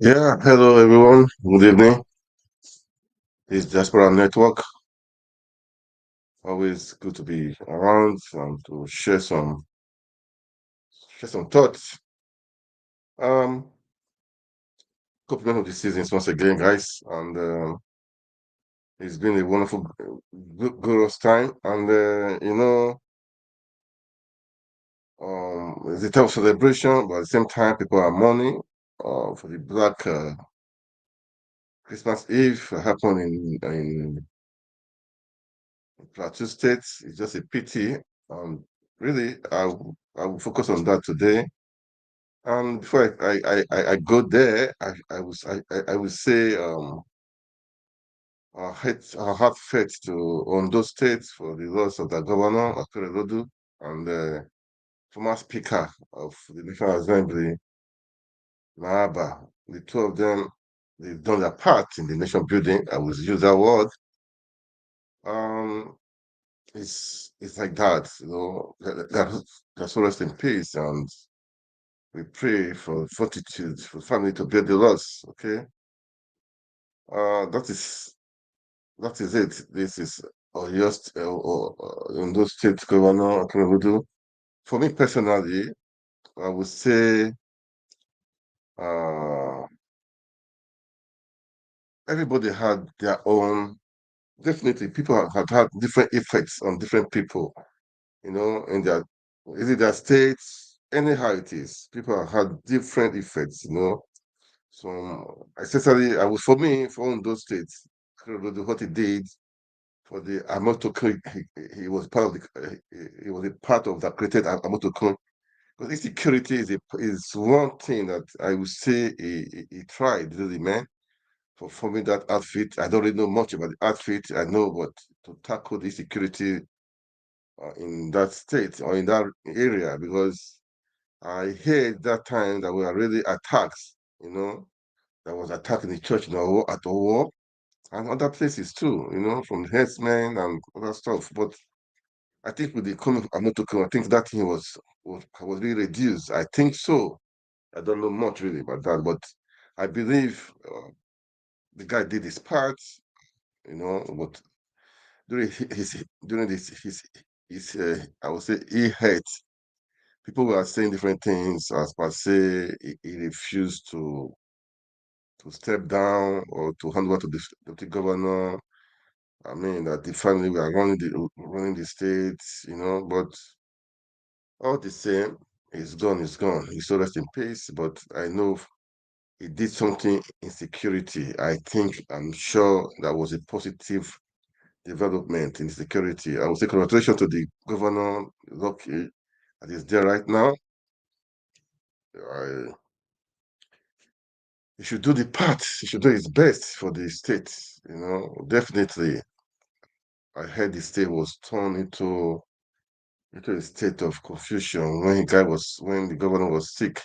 Yeah, hello everyone. Good evening. This is Diaspora Network. Always good to be around and to share some thoughts. Um, Compliment of the seasons once again, guys, and it's been a wonderful, glorious time. And it's a time of celebration, but at the same time, people are mourning. For the Black Christmas Eve happened in Plateau State. It's just a pity. Really, I will focus on that today. And before I go there, I would say our heartfelt to Ondo State for the loss of the governor, Akeredolu, and the former speaker of the National Assembly, Mahaba. The two of them, they've done their part in the nation building. I will use that word. Um, it's like that, That's all rest in peace, and we pray for fortitude for family to bear the loss. Okay, that is it. This is Ondo State Governor Tinubu. For me personally, I would say uh, everybody had their own. Definitely, people have had different effects on different people. In their is it their states, anyhow it is. People have had different effects. So especially, I was for me for Ondo State, what he did for the Amotokun. He was part of he was a part of that created Amotokun. Because insecurity is one thing that I would say he tried, really, man, for forming that outfit. I don't really know much about the outfit. I know what to tackle the insecurity in that state or in that area, because I heard that time that we were really attacks, that was attacking the church at Owo and other places too, from herdsmen and other stuff. But I think with the coming of Amotoko, I think that thing was really reduced. I think so. I don't know much really about that, but I believe the guy did his part, but during during his I would say he hurt. People were saying different things as per se he refused to step down or to hand over to the deputy governor. I mean that the family were running the states, but all the same, it's gone. He's so rest in peace. But I know he did something in security. I'm sure that was a positive development in security. I would say congratulations to the governor, lucky that is there right now. I, he should do the part. He should do his best for the state. Definitely. I heard the state was turned into a state of confusion when the governor was sick.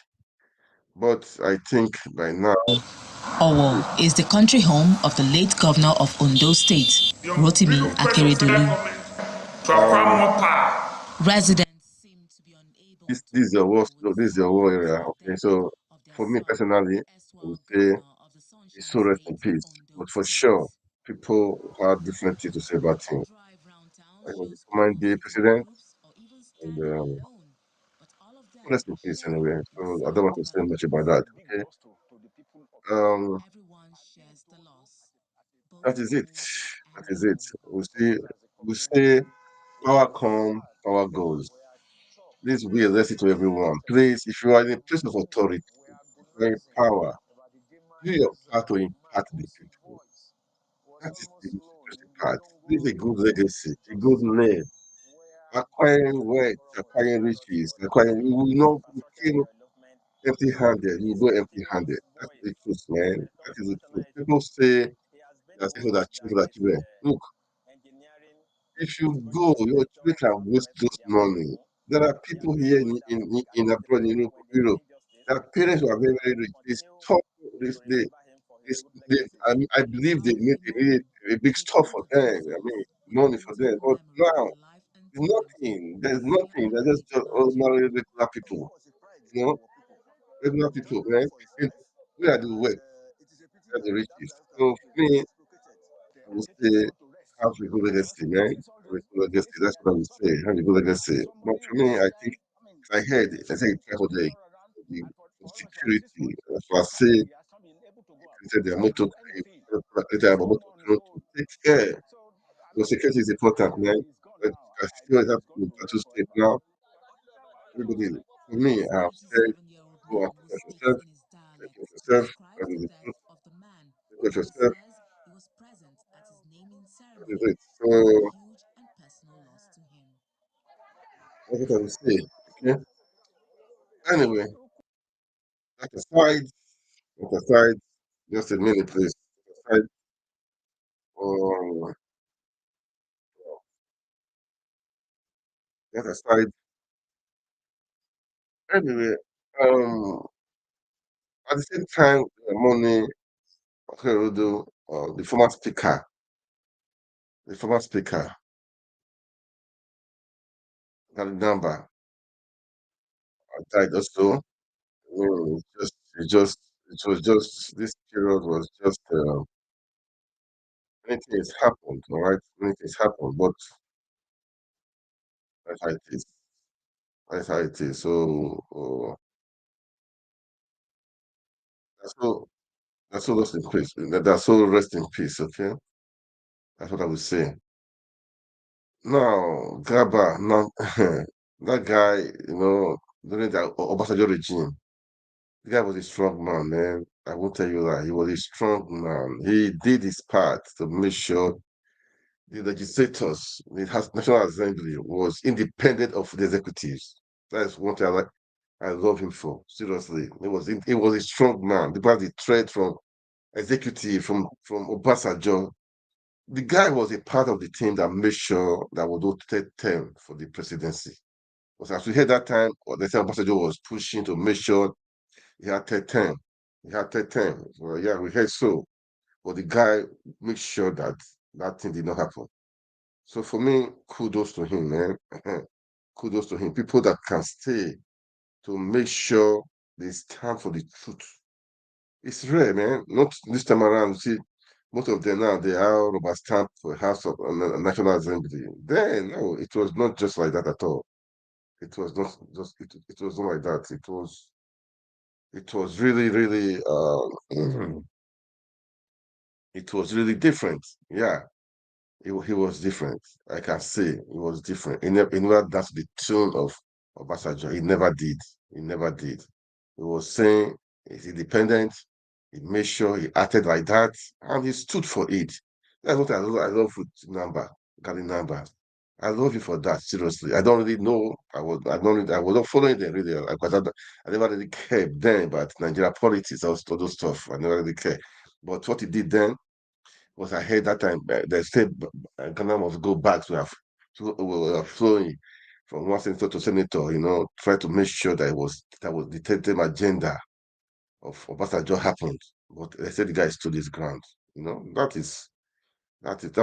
But I think by now, Owo is the country home of the late governor of Ondo State, Rotimi Akeredolu. um, Residents seem to be unable to this is your war reconcile area. with the Okay, death so of their for me son, personally, the I would erstwhile say governor of the it's Sunshine so rest in State, peace. Ondo But for State. sure, people had different things to say about him. A drive round town He was shows a people command day sitting in president, groups or even and standing alone, but all of them rest in are peace sharing anyway. the So I don't same want to say much about values. that. Okay, um, Everyone shares the loss, both that is it. old That and is it. young. We say, power come, power goes. Please be a lesson to everyone. Please, if you are in a place of authority, very power, do your part to impact the people. That is the most interesting part. Leave a good legacy, a good name, acquiring wealth, acquiring riches, acquiring. You will not you came empty-handed. You will go empty-handed. That's the truth, man. That is the truth. People say that people that children. Look, if you go, your children can waste those money. There are people here in abroad in Europe. Their parents who are very, very rich. They stop this. I believe they made a big stuff for them. I mean, money for them. But now, there's nothing. There's nothing. They're just ordinary regular people. You know, regular people, right? And we are the work. That's the riches. So for me, I would say have a good legacy, man. Have a good legacy. That's what I would say. Have a good legacy. But for me, I think I heard, I say travel day, the security, as I say, created their motto, created our motto to take care. Because security is important, man. But I feel it happened in Plateau State now. Everybody, for me, I have said, go and take care of yourself, take care of yourself, that is the truth, take care of yourself, that is it. So, that's what I would say. Okay. Anyway, that aside, that aside, just a minute, please. That aside, um, that aside, anyway, um, at the same time, Money Herodo, the former speaker, Number, died also. It was just, this period was just, many things happened, all right? Many things happened, but that's how it is. That's how it is. So, that's all, that's all rest in peace. That's all rest in peace, okay? That's what I would say. Now, Gaba, now, that guy, during the Obasanjo regime, the guy was a strong man, man. I won't tell you that. He was a strong man. He did his part to make sure the legislators, the National Assembly, was independent of the executives. That's one thing I love him for. Seriously, he was a strong man. Because the threat from executive from Obasanjo, the guy was a part of the team that made sure that we do third term for the presidency. Because as we heard that time, what they said Obasanjo was pushing to make sure he had third term. He had third term. Well, yeah, we heard so. But the guy made sure that that thing did not happen. So for me, kudos to him, man. Kudos to him. People that can stay to make sure they stand for the truth. It's rare, man. Not this time around. See, most of them now they are rubber stamp for House of National Assembly. Then no, it was not just like that at all. It was not just it was not like that. It was really really it was really different. Yeah. He was different. I can say he was different. He never danced the tune of Obasanjo. He never did. He never did. He was saying he's independent. He made sure he acted like that, and he stood for it. That's what I love with Number, Gary Number. I love you for that. Seriously, I don't really know. I was not following them really because I never really cared then about Nigeria politics, all those stuff. I never really cared. But what he did then was ahead that time. They said Ghana must go back to flowing from one senator to senator. Try to make sure that was the third agenda of Obasanjo happened. But they said the guy stood his ground. That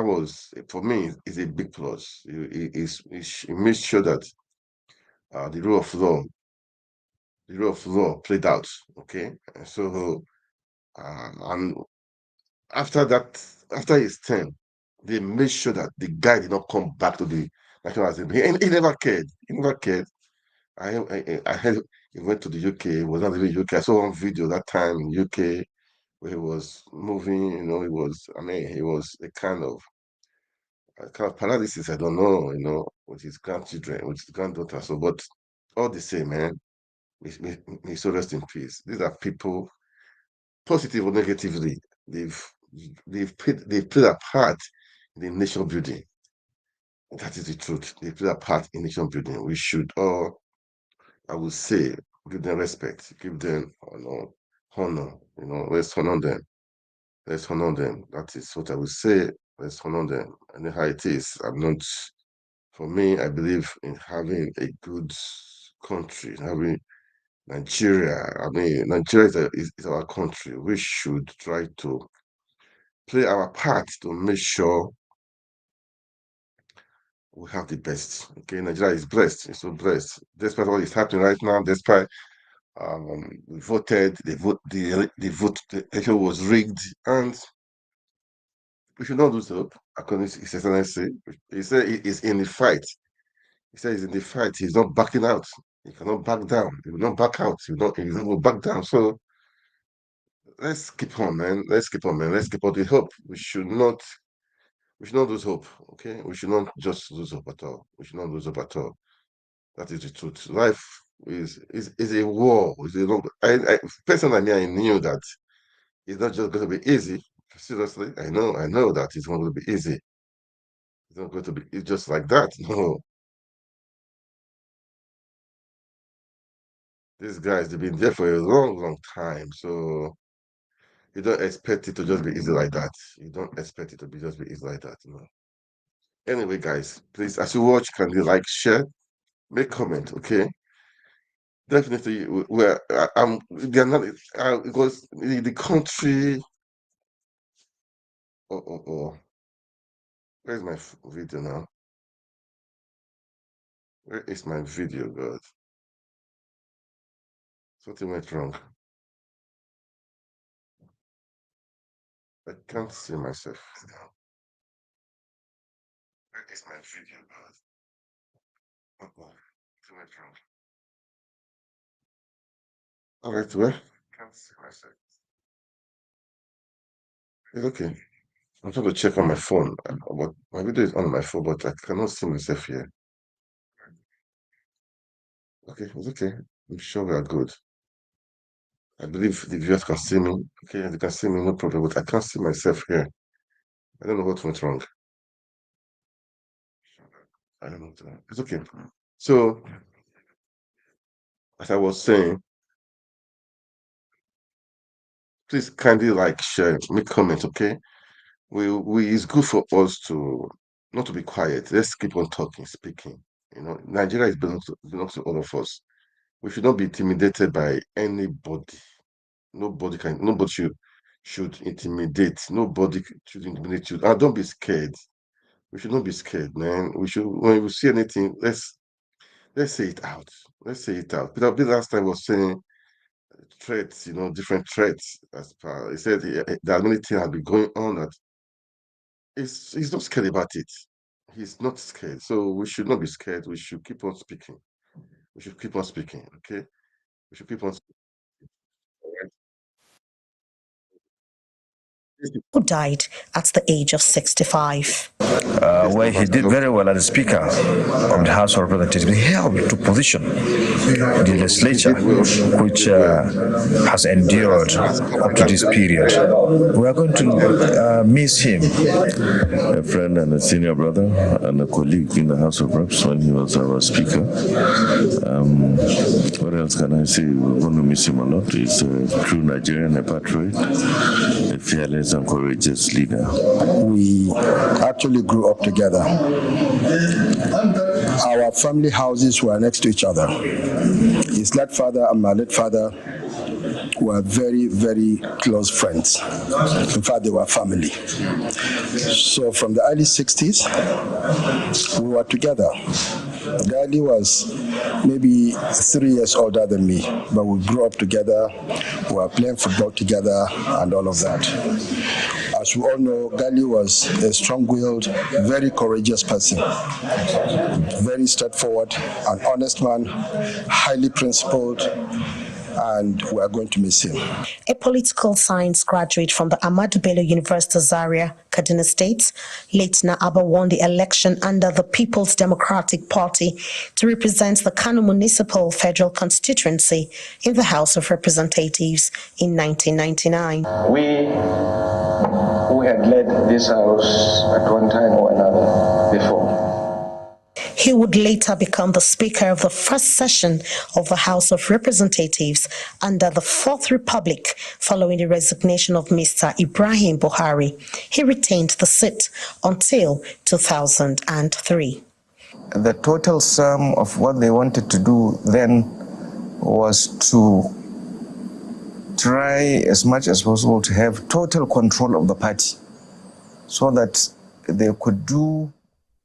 was for me is a big plus. He made sure that the rule of law played out. Okay, and so and after that, after his term, they made sure that the guy did not come back to the National Assembly. He never cared. He never cared. I heard he went to the UK. He was not living in UK. I saw one video that time in UK where he was moving. He was a kind of paralysis. I don't know. With his grandchildren, with his granddaughter. So, but all the same, man, may so rest in peace. These are people, positive or negatively, they've they've played a part in the nation building. That is the truth. They play a part in nation building. We should all, I would say, give them respect, give them honor. Let's honor them. Let's honor them. That is what I would say. Let's honor them. And how it is. I'm not. For me, I believe in having a good country, having Nigeria. I mean, Nigeria is our country. We should try to play our part to make sure we have the best. Okay, Nigeria is blessed. It's so blessed. Despite what is happening right now, despite We voted. The election was rigged, and we should not lose hope. According to His Excellency, he said he is in the fight. He said he's in the fight. He's not backing out. He cannot back down. He will not back out. He will not back down. So let's keep on, man. Let's keep on, man. Let's keep on the hope. We should not lose hope. Okay, we should not just lose hope at all. We should not lose hope at all. That is the truth. Life is a war. It's a long. Personally, I knew that it's not just going to be easy. Seriously, I know that it's not going to be easy. It's not going to be it's just like that. No, these guys they've been there for a long, long time. So you don't expect it to just be easy like that. You don't expect it to be just be easy like that. No. Anyway, guys, please, as you watch, can you like, share, make comment, okay? Definitely, where I'm, they're not because the country. Oh, where's my video now? Where is my video, God? Something went wrong. I can't see myself now. Where is my video, God? Something went wrong. All right, well, can't see myself. It's okay. I'm trying to check on my phone. But my video is on my phone, but I cannot see myself here. Okay, it's okay. I'm sure we are good. I believe the viewers can see me. Okay, they can see me, no problem. But I can't see myself here. I don't know what went wrong. I don't know. It's okay. So, as I was saying, please kindly like, share, make comments. Okay, we it's good for us to not to be quiet. Let's keep on talking, speaking. Nigeria belongs to all of us. We should not be intimidated by anybody. Nobody should intimidate. Nobody should intimidate you. And don't be scared. We should not be scared, man. We should when we see anything, let's say it out. Let's say it out. Peter Obi last time was saying threats, different threats. As per he said, there are many things have been going on that he's not scared about it. He's not scared. So we should not be scared. We should keep on speaking. We should keep on speaking. Okay. We should keep on speaking. Who died at the age of 65. Where he did very well as the Speaker of the House of Representatives. He helped to position the legislature, which has endured up to this period. We are going to miss him. A friend and a senior brother and a colleague in the House of Reps when he was our Speaker. What else can I say? We're going to miss him a lot. He's a true Nigerian, a patriot, a fearless and courageous leader. We actually grew up together. Our family houses were next to each other. His late father and my late father were very, very close friends. In fact, they were family. So from the early 60s, we were together. Daddy was maybe 3 years older than me, but we grew up together, we were playing football together and all of that. As we all know, Gali was a strong-willed, very courageous person, very straightforward, an honest man, highly principled, and we are going to miss him. A political science graduate from the Ahmadu Bello University Zaria, Kaduna State, Late Abba won the election under the People's Democratic Party to represent the Kano Municipal Federal Constituency in the House of Representatives in 1999. We who had led this house at one time or another before. He would later become the Speaker of the first session of the House of Representatives under the Fourth Republic following the resignation of Mr. Ibrahim Buhari. He retained the seat until 2003. The total sum of what they wanted to do then was to try as much as possible to have total control of the party so that they could do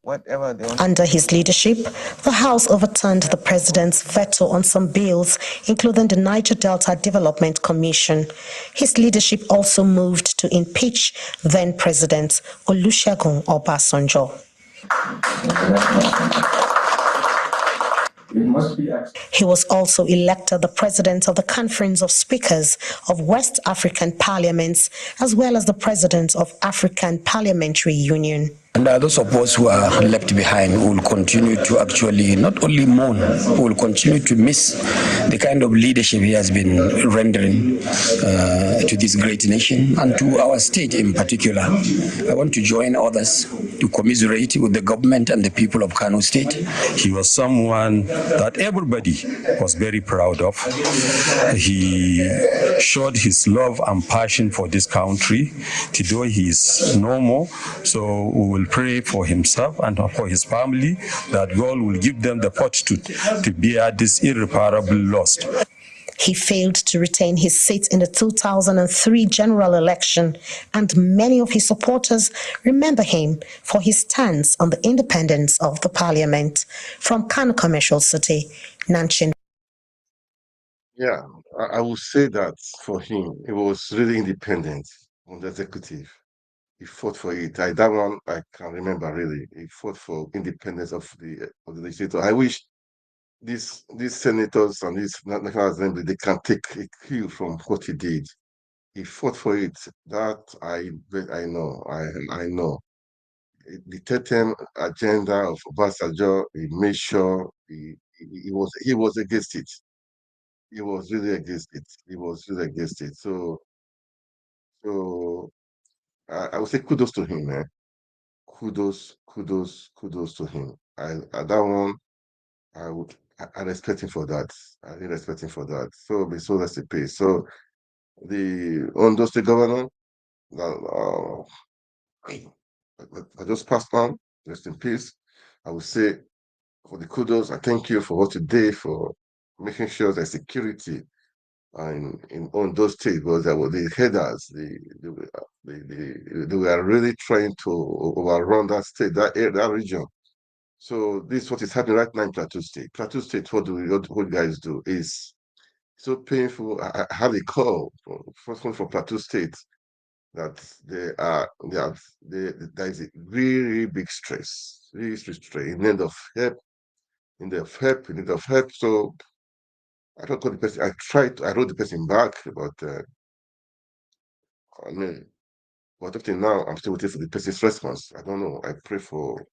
Under his leadership, the House overturned the president's veto on some bills, including the Niger Delta Development Commission. His leadership also moved to impeach then-President Olusegun Obasanjo. He was also elected the president of the Conference of Speakers of West African Parliaments, as well as the president of African Parliamentary Union. And those of us who are left behind will continue to actually not only mourn, will continue to miss the kind of leadership he has been rendering to this great nation and to our state in particular. I want to join others to commiserate with the government and the people of Kano State. He was someone that everybody was very proud of. He showed his love and passion for this country. Today he is no more, so we will pray for himself and for his family that God will give them the fortitude to bear this irreparable loss. He failed to retain his seat in the 2003 general election, and many of his supporters remember him for his stance on the independence of the parliament. From Kano Commercial City, Nanchin. Yeah, I would say that for him, he was really independent on the executive. He fought for it. That one I can remember really. He fought for independence of the legislature. I wish these senators and this National Assembly, they can take a cue from what he did. He fought for it. That I know. I know. The term agenda of Obasanjo, he made sure he was against it. He was really against it. He was really against it. So I would say kudos to him, man. Kudos to him. That one I respect him for that. I really respect him for that. So that's the pace. So the Ondo State Governor, I just passed on. Rest in peace. I would say for the kudos, I thank you for what you did for making sure there's security in Ondo State, because there were the headers. They were really trying to overrun that state, that region. So this is what is happening right now in Plateau State. Plateau State, what you guys do is so painful. I have a call from Plateau State that there is a really big stress, really stress in need of help, in need of help. So I don't call the person. I wrote the person back, but I mean, but up till now, I'm still waiting for the person's response. I don't know. I pray for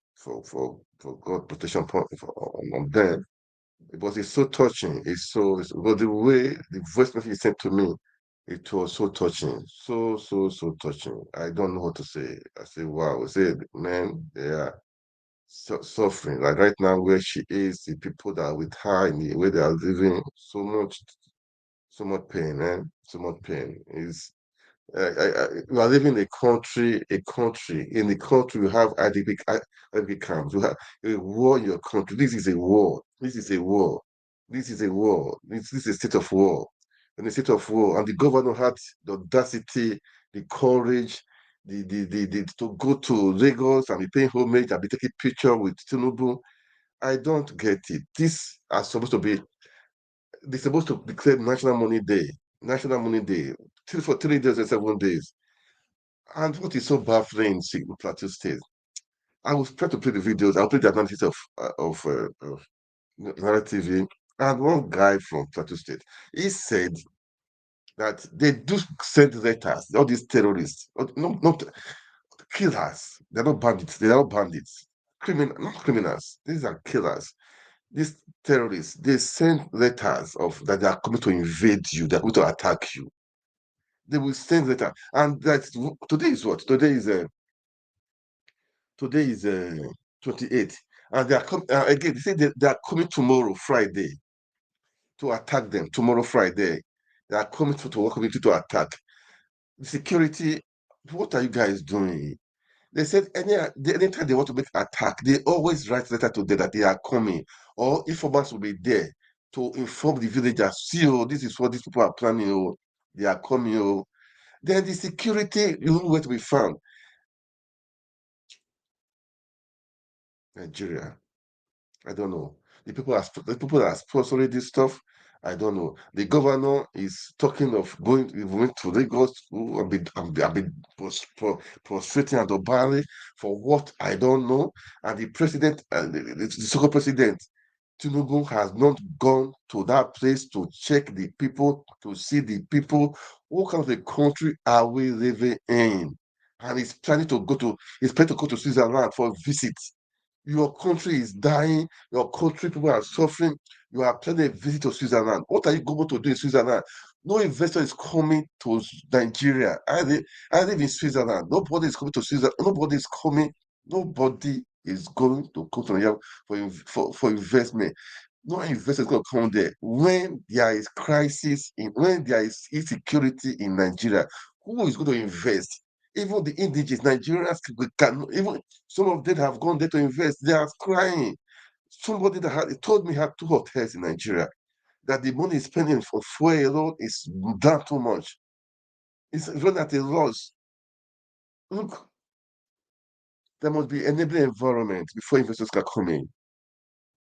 God protection on them. But it's so touching. But the way the voice message he sent to me, it was so touching. So touching. I don't know what to say. I say, wow. I say, man, they are suffering. Like right now, where she is, the people that are with her in the way they are living, so much pain, man. So much pain. We are living in a country. In the country, you have IDP camps. You have a war in your country. This is a war. This is a war. This is a war. This is a state of war. And a state of war. And the governor had the audacity, the courage, to go to Lagos and be paying homage and be taking picture with Tinubu. I don't get it. They're supposed to declare National Money Day. National Money Day for 3 days and 7 days. And what is so baffling in Plateau State, I will try to play the videos. I'll play the analysis of Narrative TV. And one guy from Plateau State, he said that they do send letters, all these terrorists, not killers. They're not bandits. They are not bandits. Not criminals. These are killers. These terrorists, they send letters of that they are coming to invade you, they're going to attack you. They will send letter. And today is what? Today is 28th. And they are coming again, they say they are coming tomorrow, Friday, to attack them. Tomorrow, Friday. They are coming to work with you to attack. The security, what are you guys doing? They said anytime they want to make attack, they always write letter to them that they are coming, or informants will be there to inform the villagers. See, oh, this is what these people are planning. Oh, they are coming. Oh, then the security, you know where to be found. Nigeria. I don't know. The people that are sponsoring this stuff, I don't know. The governor is talking of going to Lagos. I've been prostrating at Obali for what I don't know. And the president, the second president, Tinubu has not gone to that place to check the people, to see the people. What kind of a country are we living in? And he's planning to go to Switzerland for a visit. Your country is dying. Your country, people are suffering. You are planning a visit to Switzerland. What are you going to do in Switzerland? No investor is coming to Nigeria. I live in Switzerland. Nobody is coming to Switzerland. Nobody is coming. Nobody is going to come to Nigeria for investment. No investor is going to come there. When there is crisis, when there is insecurity in Nigeria, who is going to invest? Even the indigenous Nigerians can even some of them have gone there to invest. They are crying. Somebody that told me had 2 hotels in Nigeria that the money is spending for fuel alone is done too much. It's run at a loss. Look, there must be enabling environment before investors can come in.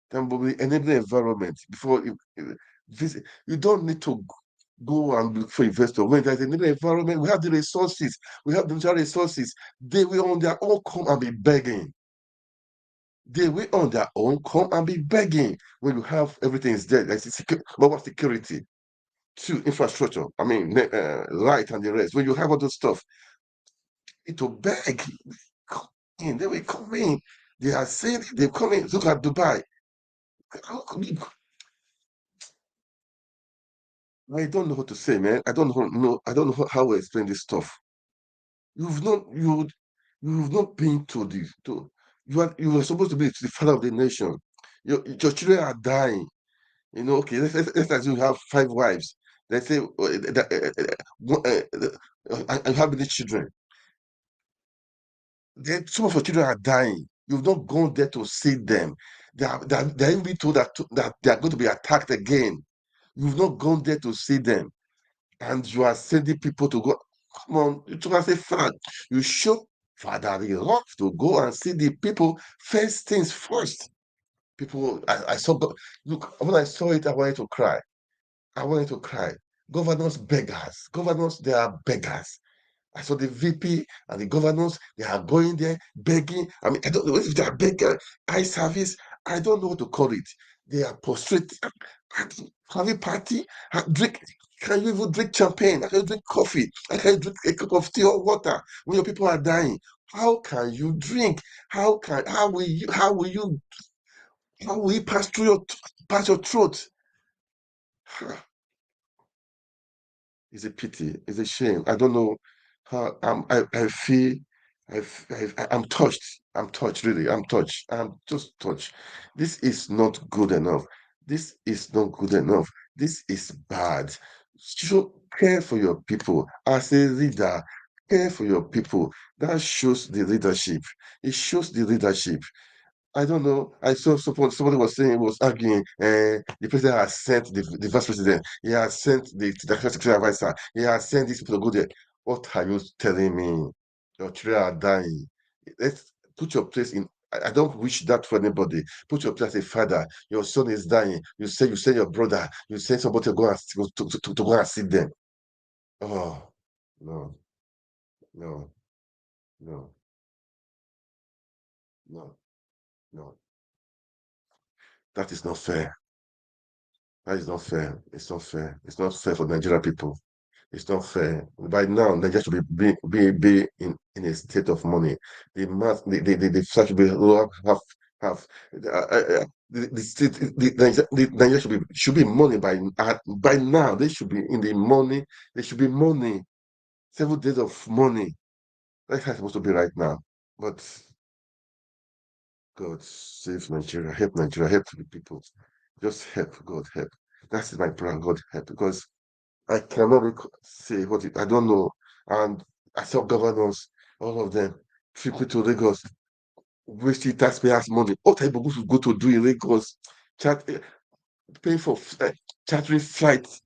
There must be enabling environment before visit. You don't need to go and look for investor. When there's enabling environment, we have the resources, we have the natural resources. They will on their own come and be begging. They will on their own come and be begging when you have everything is there. Like mobile security, to infrastructure. I mean, light and the rest. When you have all those stuff, it will beg. Come in, they will come in. They are saying they come in. Look at Dubai. I don't know what to say, man. I don't know. I don't know how to explain this stuff. You've not you've not been to the to you are supposed to be the father of the nation. Your children are dying. Okay, let's assume you have 5 wives. Let's say and how many children? Then some of your children are dying. You've not gone there to see them. They are even being told that they are going to be attacked again. You've not gone there to see them, and you are sending people to go. Come on, you told us a fact. You show fatherly love to go and see the people first things first. People, I saw. Look, when I saw it, I wanted to cry. I wanted to cry. Governors, beggars. Governors, they are beggars. I saw the VP and the governors, they are going there begging. I mean, I don't know if they are begging, eye service. I don't know what to call it. They are prostrate, having party, drink. Can you even drink champagne? Can you drink coffee? Can you drink a cup of tea or water when your people are dying? How can you drink? How will you pass your throat? It's a pity. It's a shame. I don't know how I feel. I'm touched. I'm touched. Really, I'm touched. I'm just touched. This is not good enough. This is not good enough. This is bad. Show care for your people as a leader. Care for your people. That shows the leadership. It shows the leadership. I don't know. I saw somebody was saying was arguing. The president has sent the vice president. He has sent the secretary advisor. He has sent these people to go there. What are you telling me? Your children are dying. Let's put your place in. I don't wish that for anybody. Put your place as a father. Your son is dying. You send your brother. You send somebody to go and to go and see them. Oh no, no, no, no, no. That is not fair. That is not fair. It's not fair. It's not fair for Nigerian people. It's not fair. By now, Nigeria should be in a state of money. The should be have the state the Nigeria should be money by now. They should be in the money. There should be money. 7 days of money. That's how it's supposed to be right now. But God save Nigeria, help the people. Just help, God help. That's my prayer, God help, because I cannot say I don't know. And I saw governors, all of them, trip me to Lagos, wasting taxpayers' money. What are you supposed to go to do in Lagos? Paying for chartering flights.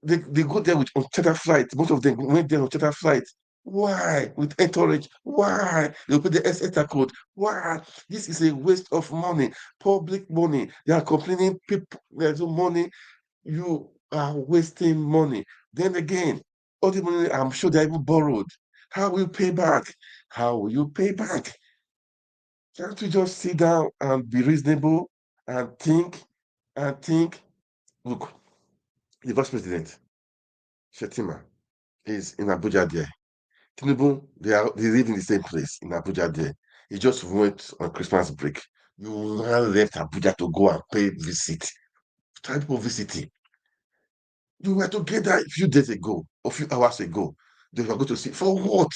They go there with on charter flights. Most of them went there on charter flights. Why? With entourage? Why? You put the SETA code. Why? This is a waste of money, public money. They are complaining, people, there's no money. You are wasting money. Then again, all the money, I'm sure they even borrowed. How will you pay back? How will you pay back? Can't you just sit down and be reasonable and think? Look, the vice president, Shetima, is in Abuja there. Tinubu, they live in the same place in Abuja there. He just went on Christmas break. You now left Abuja to go and pay visit. Type of visiting. You were together a few days ago, a few hours ago. They were going to see for what?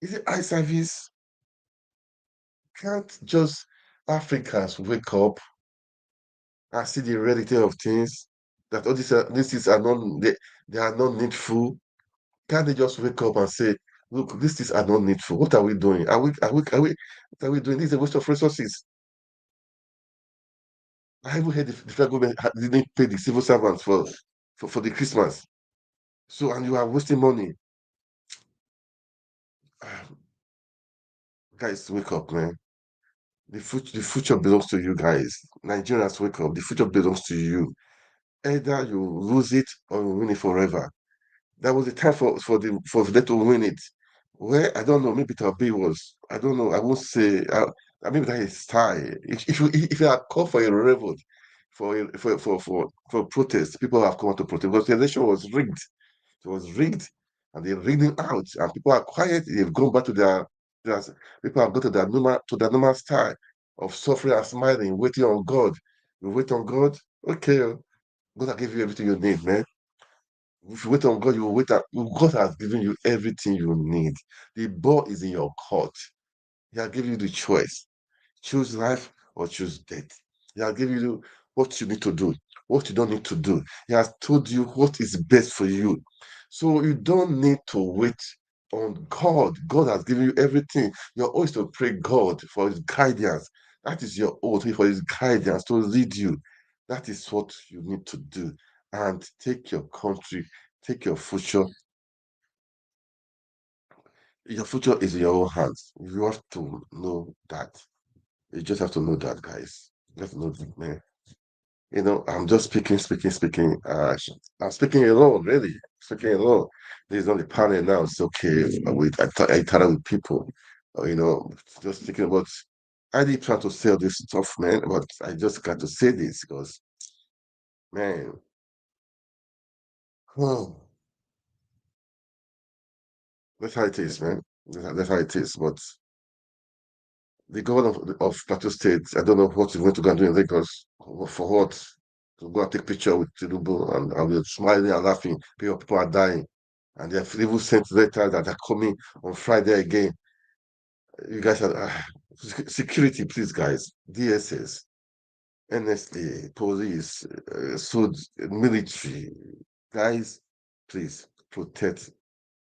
Is it eye service? Can't just Africans wake up and see the reality of things? That all these things are not they are not needful. Can't they just wake up and say, look, these things are not needful. What are we doing? What are we doing? This is a waste of resources. I haven't heard the federal government didn't pay the civil servants for the Christmas. So, and you are wasting money. Guys, wake up, man. The future belongs to you guys. Nigerians, wake up. The future belongs to you. Either you lose it or you win it forever. That was the time for them to win it. Where I don't know, maybe Tabi was. I don't know. I won't say. I mean that is style. If you are called for a revolt, for protest, people have come out to protest because the election was rigged. It was rigged, and they're rigging out, and people are quiet. They've gone back to their people have gone to their normal style of suffering and smiling, waiting on God. You wait on God, okay. God will give you everything you need, man. If you wait on God, you will wait. God has given you everything you need. The ball is in your court. He has given you the choice. Choose life or choose death. He has given you what you need to do, what you don't need to do. He has told you what is best for you. So you don't need to wait on God. God has given you everything. You're always to pray God for his guidance. That is your oath, for his guidance to lead you. That is what you need to do. And take your country, take your future. Your future is in your own hands. You have to know that. You just have to know that, guys. You have to know that, man. I'm just speaking. I'm speaking alone, really. Speaking alone. This is not the panel now. It's okay. I thought with people, just thinking about. I did try to sell this stuff, man, but I just got to say this because, man, oh, that's how it is, man. That's how it is. But the governor of Plateau State, I don't know what he's going to go and do in Lagos. For what? To go and take picture with Tinubu and we're smiling and laughing. People are dying. And they've even sent letters that are coming on Friday again. You guys are security, please, guys. DSS, NSA, police, military, guys, please protect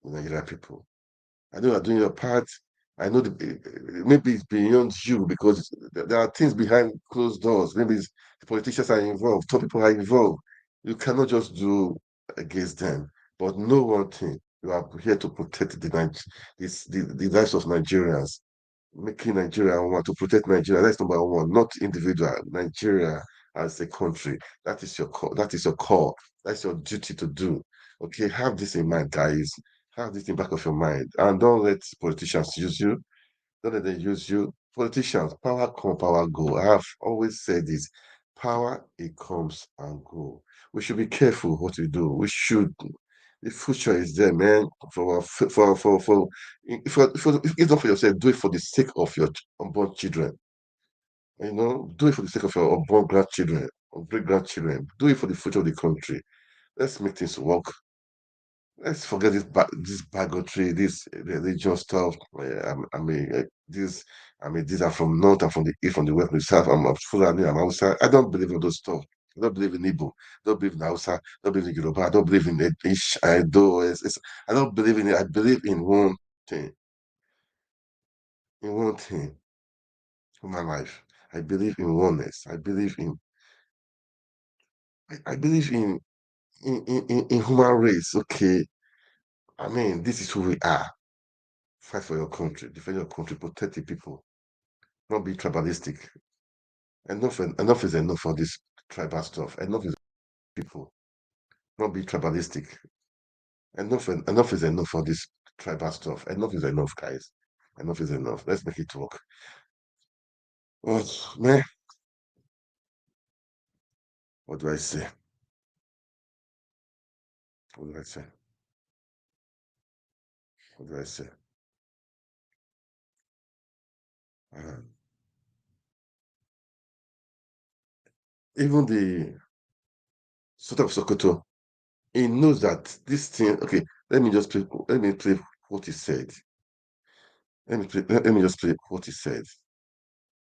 the Nigerian people. I know you're doing your part. I know maybe it's beyond you because there are things behind closed doors. Maybe the politicians are involved, top people are involved. You cannot just do against them. But know one thing: you are here to protect the lives of Nigerians, making Nigeria one to protect Nigeria. That's number one, not individual. Nigeria as a country. That is your call. That is your call. That's your duty to do. Okay, have this in mind, guys. Have this in the back of your mind, and don't let politicians use you. Don't let them use you. Politicians, power come, power go. I have always said this: power it comes and go. We should be careful what we do. We should. The future is there, man. If not for yourself, do it for the sake of your unborn children. Do it for the sake of your unborn grandchildren or great grandchildren. Do it for the future of the country. Let's make things work. Let's forget this bigotry, this religion stuff. These are from north and from the east, from the west, from the south. I'm Fulani, I'm Hausa. I don't believe in those stuff. I don't believe in Igbo. I don't believe in Hausa. I don't believe in Yoruba. I don't believe in Ish. I don't believe in it. I believe in one thing. In one thing for my life. I believe in oneness. I believe in human race. Okay, I mean, this is who we are. Fight for your country, defend your country, protect the people, not be tribalistic. Enough is enough for this tribal stuff. Enough is people, not be tribalistic. Enough is enough for this tribal stuff. Enough is enough, guys. Enough is enough. Let's make it work. Oh, man. What do I say? What do I say? What do I say? Even the sort of Sokoto, he knows that this thing. Okay, let me play what he said. Let me just play what he said.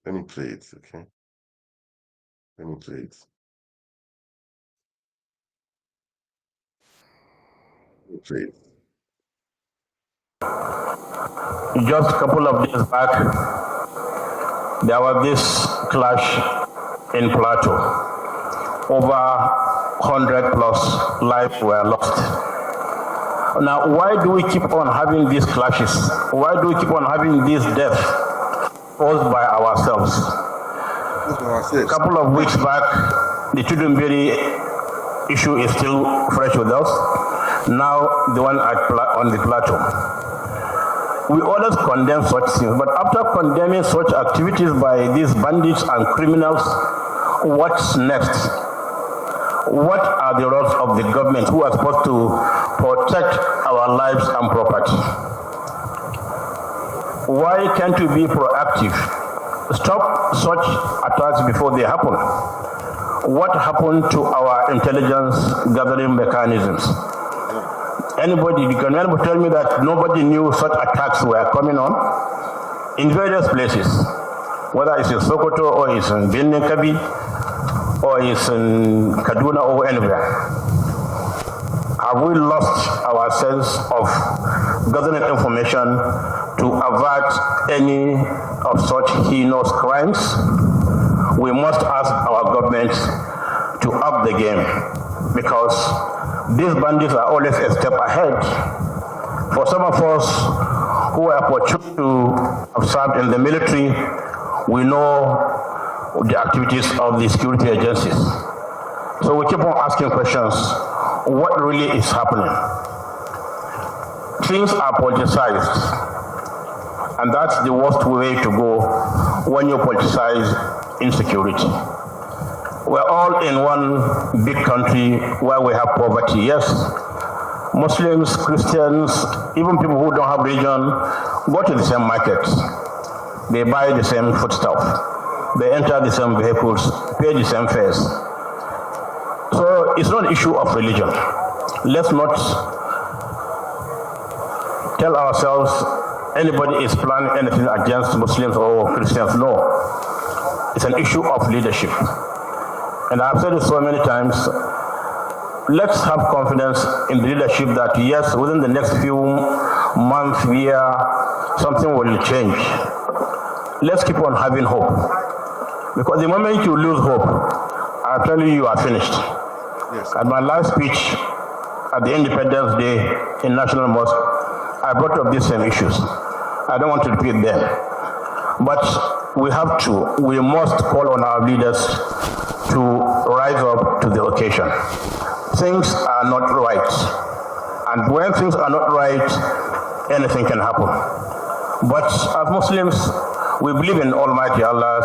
Let me play it, okay? Let me play it. Let me play it. Just a couple of days back, there was this clash in Plateau. Over 100 plus lives were lost. Now, why do we keep on having these clashes? Why do we keep on having these deaths caused by ourselves? A couple of weeks back, the Tinubu issue is still fresh with us. Now, the one on the Plateau. We always condemn such things, but after condemning such activities by these bandits and criminals, what's next? What are the roles of the government who are supposed to protect our lives and property? Why can't we be proactive? Stop such attacks before they happen. What happened to our intelligence gathering mechanisms? Anybody tell me that nobody knew such attacks were coming on in various places, whether it's in Sokoto or it's in Benin Kabi or it's in Kaduna or anywhere? Have we lost our sense of gathering information to avert any of such heinous crimes? We must ask our government to up the game, because these bandits are always a step ahead. For some of us who are fortunate to have served in the military, we know the activities of the security agencies. So we keep on asking questions. What really is happening? Things are politicized, and that's the worst way to go when you politicize insecurity. We're all in one big country where we have poverty, yes. Muslims, Christians, even people who don't have religion go to the same markets. They buy the same foodstuff. They enter the same vehicles, pay the same fares. So it's not an issue of religion. Let's not tell ourselves anybody is planning anything against Muslims or Christians. No. It's an issue of leadership. And I've said it so many times, let's have confidence in the leadership that yes, within the next few months, year, something will change. Let's keep on having hope. Because the moment you lose hope, I tell you, you are finished. Yes. At my last speech at the Independence Day in National Mosque, I brought up these same issues. I don't want to repeat them. But we must call on our leaders to rise up to the occasion. Things are not right. And when things are not right, anything can happen. But as Muslims, we believe in Almighty Allah,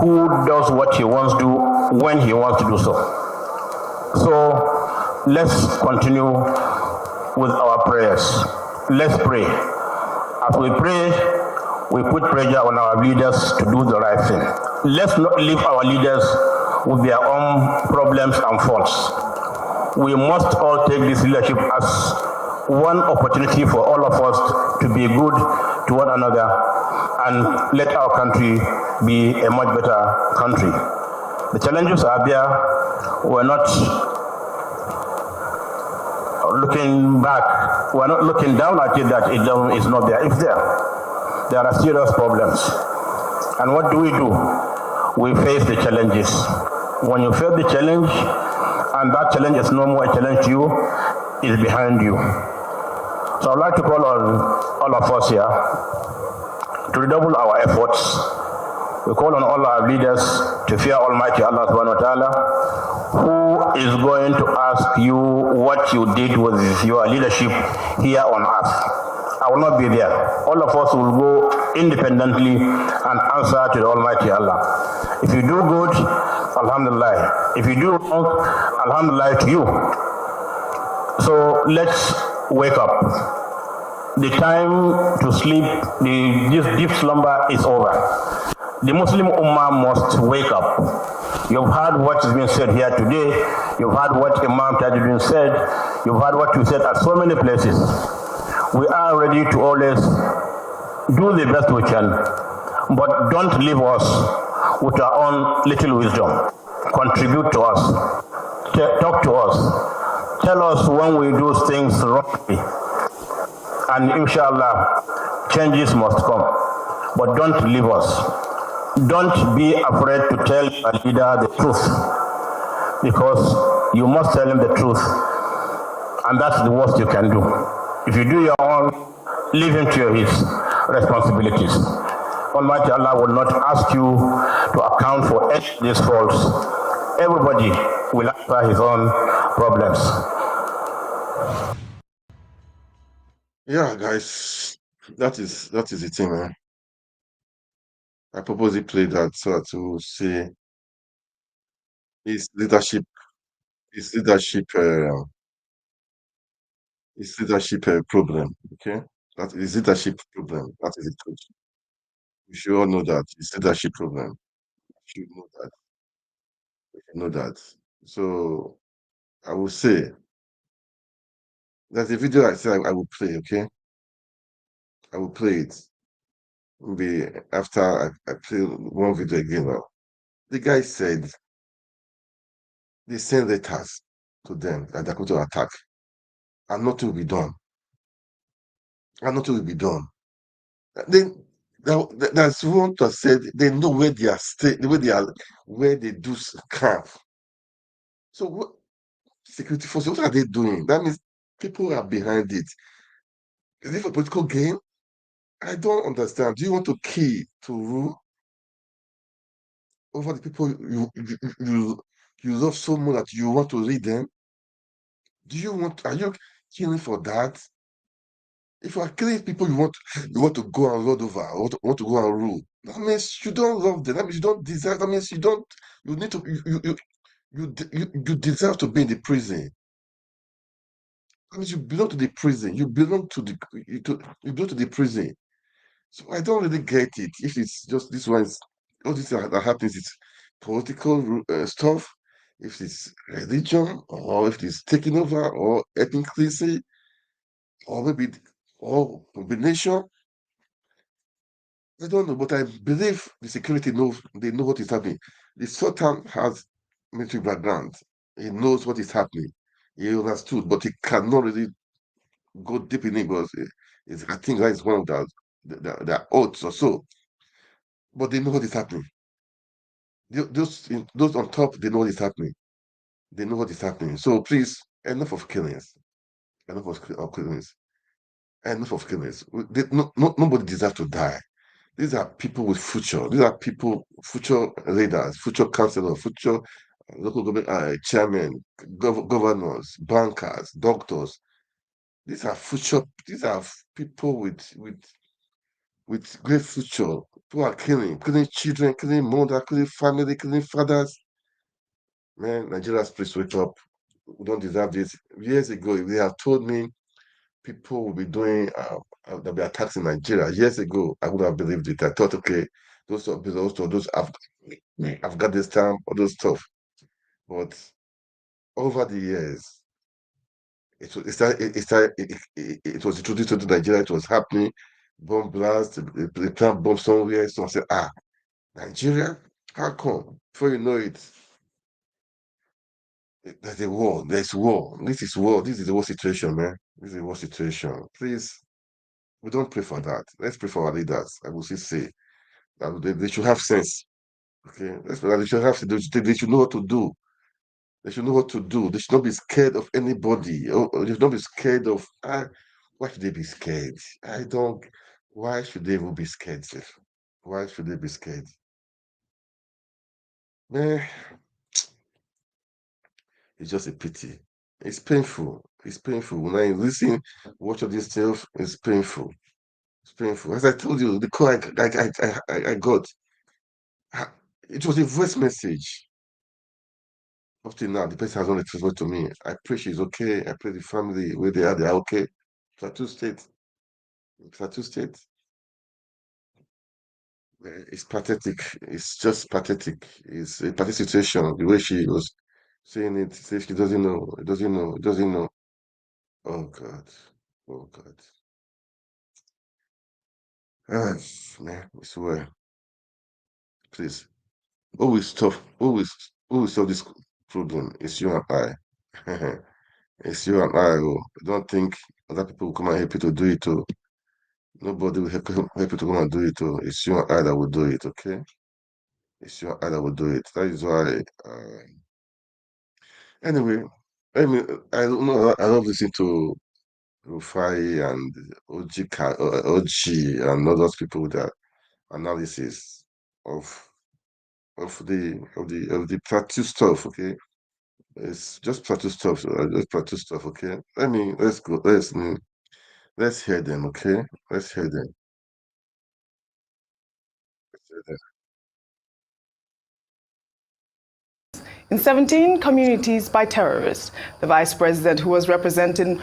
who does what He wants to do when He wants to do so. So let's continue with our prayers. Let's pray. As we pray, we put pressure on our leaders to do the right thing. Let's not leave our leaders with their own problems and faults. We must all take this leadership as one opportunity for all of us to be good to one another and let our country be a much better country. The challenges are there. We're not looking back. We're not looking down at it that it is not there. It's there. There are serious problems. And what do? We face the challenges. When you face the challenge, and that challenge is no more a challenge to you, is behind you. So I'd like to call on all of us here to redouble our efforts. We call on all our leaders to fear Almighty Allah subhanahu wa ta'ala, who is going to ask you what you did with your leadership here on earth. I will not be there. All of us will go independently and answer to the Almighty Allah. If you do good, Alhamdulillah. If you do wrong, Alhamdulillah to you. So let's wake up. The time to sleep, this deep slumber is over. The Muslim Ummah must wake up. You've heard what has been said here today. You've heard what Imam Tajuddin said. You've heard what you said at so many places. We are ready to always do the best we can, but don't leave us with our own little wisdom. Contribute to us. Talk to us. Tell us when we do things wrongly. And inshallah, changes must come. But don't leave us. Don't be afraid to tell a leader the truth, because you must tell him the truth, and that's the worst you can do. If you do your own, leave him to his responsibilities. Almighty Allah will not ask you to account for any of these faults. Everybody will answer his own problems. Yeah, guys, that is the thing, man. I purposely played that so to say his leadership, his leadership, problem. Okay, that is leadership problem. That is the truth. We should all know that it's leadership problem. We should know that. We should know that. So I will say there's a video I said I will play. Okay, I will play it. Maybe after I play one video again now. The guy said they send letters to them that they're going to attack, and nothing will be done. And nothing will be done. Then that's one to said they know where they are where they do camp. So what security forces, what are they doing? That means people are behind it. Is it for political gain? I don't understand. Do you want to key to rule over the people you love so much that you want to lead them? Are you killing for that? If you are killing people you want to go and roll over, or want to go and rule, that means you don't love them. That means you don't deserve. That means you need to you deserve to be in the prison. That means you belong to the prison. You belong to the prison. So I don't really get it. If it's just this one, all this that happens is political stuff. If it's religion, or if it's taking over, or ethnicity, or maybe or combination. I don't know, but I believe the security knows. They know what is happening. The Sultan has military background. He knows what is happening. He understood, but he cannot really go deep in it because I think that is one of the odds or so. But they know what is happening. Those on top, they know what is happening. They know what is happening. So please, enough of killings. Enough of killings. Enough of killings. Nobody deserves to die. These are people with future. These are people, future leaders, future councillors, future local government chairmen, governors, bankers, doctors. These are future. These are people with great future. Who are killing children, killing mother, killing family, killing fathers. Man, Nigerians, please wake up. We don't deserve this. Years ago, if they have told me people will be doing there'll be attacks in Nigeria. Years ago, I would have believed it. I thought, okay, those Afghanistan, all those stuff. But over the years, it was introduced to Nigeria. It was happening. Bomb blast, they plant bomb somewhere. So I said, Nigeria, how come? Before you know it, there's a war. There's war. This is war. This is the war situation, man. This is the war situation. Please, we don't pray for that. Let's pray for our leaders. I will still say that they should have sense. Okay, let's pray that they should have sense. They should know what to do. They should know what to do. They should not be scared of anybody. Or they should not be scared of. Why should they be scared? I don't. Why should they even be scared, sef? Why should they be scared? Man, it's just a pity. It's painful. It's painful. When I listen, watch all these stuff, it's painful. It's painful. As I told you, the call I got, it was a voice message. Up till now, the person has not responded to me. I pray she's okay. I pray the family where they are okay. Plateau State. Plateau State. It's pathetic. It's just pathetic. It's a pathetic situation. The way she was saying it, says she doesn't know. It doesn't know. It doesn't know. Oh God. Oh God. Ah, man, I swear. Please. Who will solve this problem? It's you and I. It's you and I. Oh. I don't think other people will come and help you to do it. Oh. Nobody will help you to come and do it. Oh. It's you and I that will do it, okay? It's you and I that will do it. That is why. Anyway, I mean, I don't know. I love listening to Rufai and OG and all those people with their analysis of the Plateau stuff. Okay, it's just Plateau stuff. Just Plateau stuff. Okay. Let's go. Let's hear them. Okay. Let's hear them. Let's hear them. In 17 communities by terrorists. The vice president, who was representing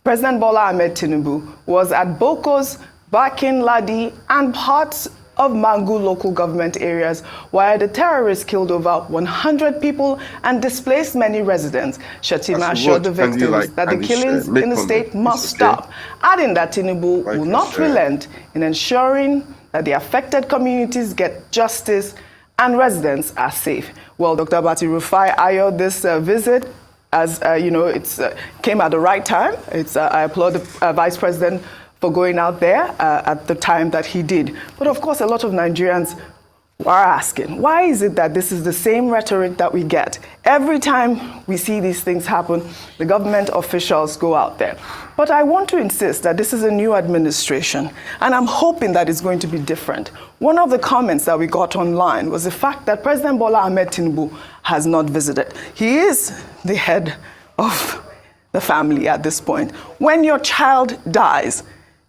President Bola Ahmed Tinubu, was at Bokos, Bakin Ladi, and parts of Mangu local government areas, where the terrorists killed over 100 people and displaced many residents. Shatima assured the victims that the killings in the state must stop, adding that Tinubu will not relent in ensuring that the affected communities get justice and residents are safe. Well, Dr. Bati Rufai ayoed this visit as, it came at the right time. I applaud the Vice President for going out there at the time that he did. But of course, a lot of Nigerians are asking, why is it that this is the same rhetoric that we get? Every time we see these things happen, the government officials go out there. But I want to insist that this is a new administration, and I'm hoping that it's going to be different. One of the comments that we got online was the fact that President Bola Ahmed Tinubu has not visited. He is the head of the family at this point. When your child dies,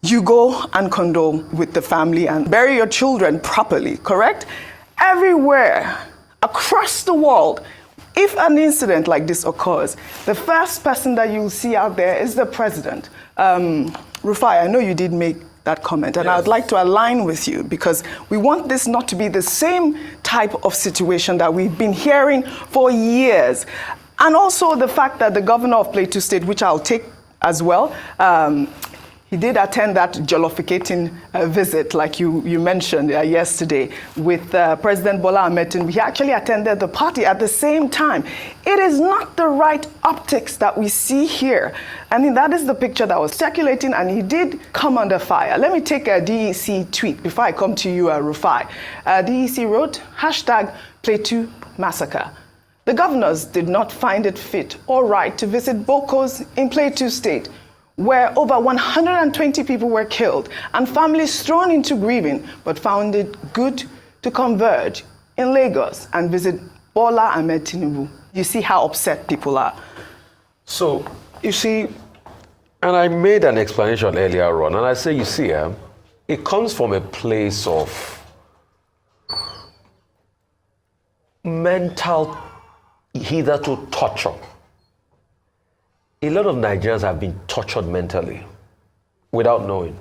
you go and condole with the family and bury your children properly, correct? Everywhere, across the world, if an incident like this occurs, the first person that you'll see out there is the president. Rufai, I know you did make that comment, and yes. I would like to align with you because we want this not to be the same type of situation that we've been hearing for years. And also the fact that the governor of Plateau State, which I'll take as well, he did attend that jollificating visit, like you mentioned yesterday, with President Bola Ahmed Tinubu. He actually attended the party at the same time. It is not the right optics that we see here. I mean, that is the picture that was circulating, and he did come under fire. Let me take a DEC tweet before I come to you, Rufai. DEC wrote, #Plateau Massacre. The governors did not find it fit or right to visit Bokos in Plateau State, where over 120 people were killed and families thrown into grieving, but found it good to converge in Lagos and visit Bola Ahmed Tinubu. You see how upset people are. So, you see, and I made an explanation earlier on, and I say, you see, it comes from a place of mental hitherto torture. A lot of Nigerians have been tortured mentally without knowing.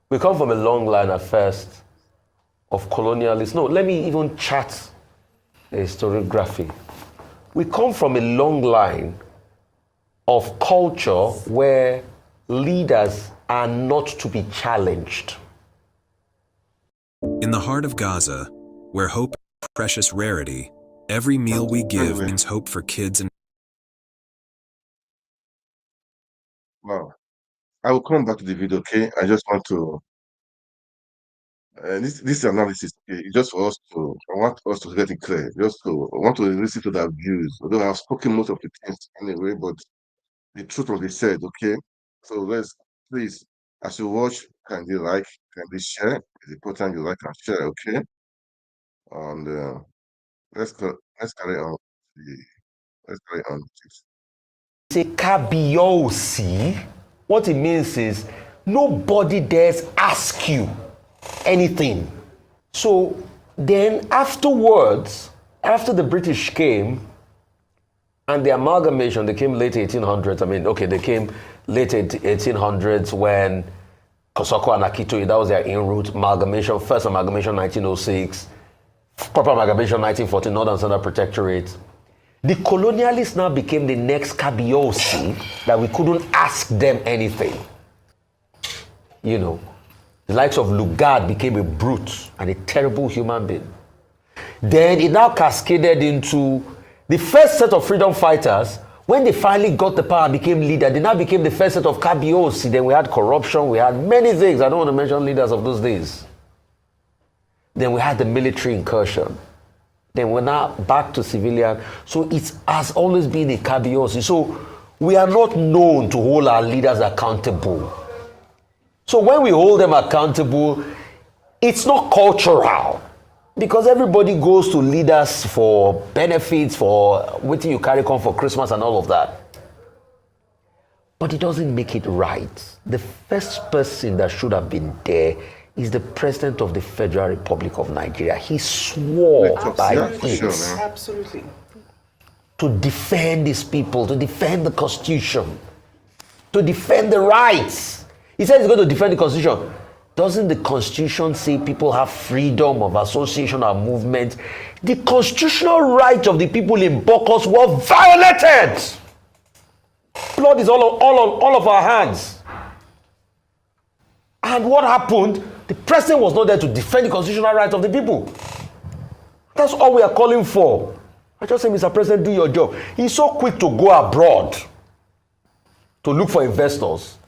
We come from a long line at first of colonialists. No, let me even chart a historiography. We come from a long line of culture where leaders are not to be challenged. In the heart of Gaza, where hope is a precious rarity, every meal we give means hope for kids and Wow. I will come back to the video, okay? I just want to this analysis is just for us to. I want us to get it clear. I want to listen to their views. Although I've spoken most of the things anyway, but the truth will be said. Okay, so let's please, as you watch, kindly share. It's important you like and share. Okay, and let's carry on. Let's carry on. Say kabiosi. What it means is nobody dares ask you anything. So then afterwards, after the British came and the amalgamation, they came late 1800s. They came late 1800s when Kosoko and Akitoye, that was their in-route amalgamation, first amalgamation 1906, proper amalgamation 1914, Northern Central Protectorate. The colonialists now became the next kabiosi that we couldn't ask them anything. You know, the likes of Lugard became a brute and a terrible human being. Then it now cascaded into the first set of freedom fighters. When they finally got the power and became leader, they now became the first set of kabiosi. Then we had corruption, we had many things. I don't want to mention leaders of those days. Then we had the military incursion. Then we're now back to civilian. So it has always been a kabiosi. So we are not known to hold our leaders accountable. So when we hold them accountable, it's not cultural. Because everybody goes to leaders for benefits, for what you carry on for Christmas and all of that. But it doesn't make it right. The first person that should have been there is the President of the Federal Republic of Nigeria. He swore by it. Absolutely. To defend his people, to defend the Constitution, to defend the rights. He said he's going to defend the Constitution. Doesn't the Constitution say people have freedom of association and movement? The constitutional rights of the people in Bokos were violated. Blood is all of our hands. And what happened? The president was not there to defend the constitutional rights of the people. That's all we are calling for. I just say, Mr. President, do your job. He's so quick to go abroad to look for investors.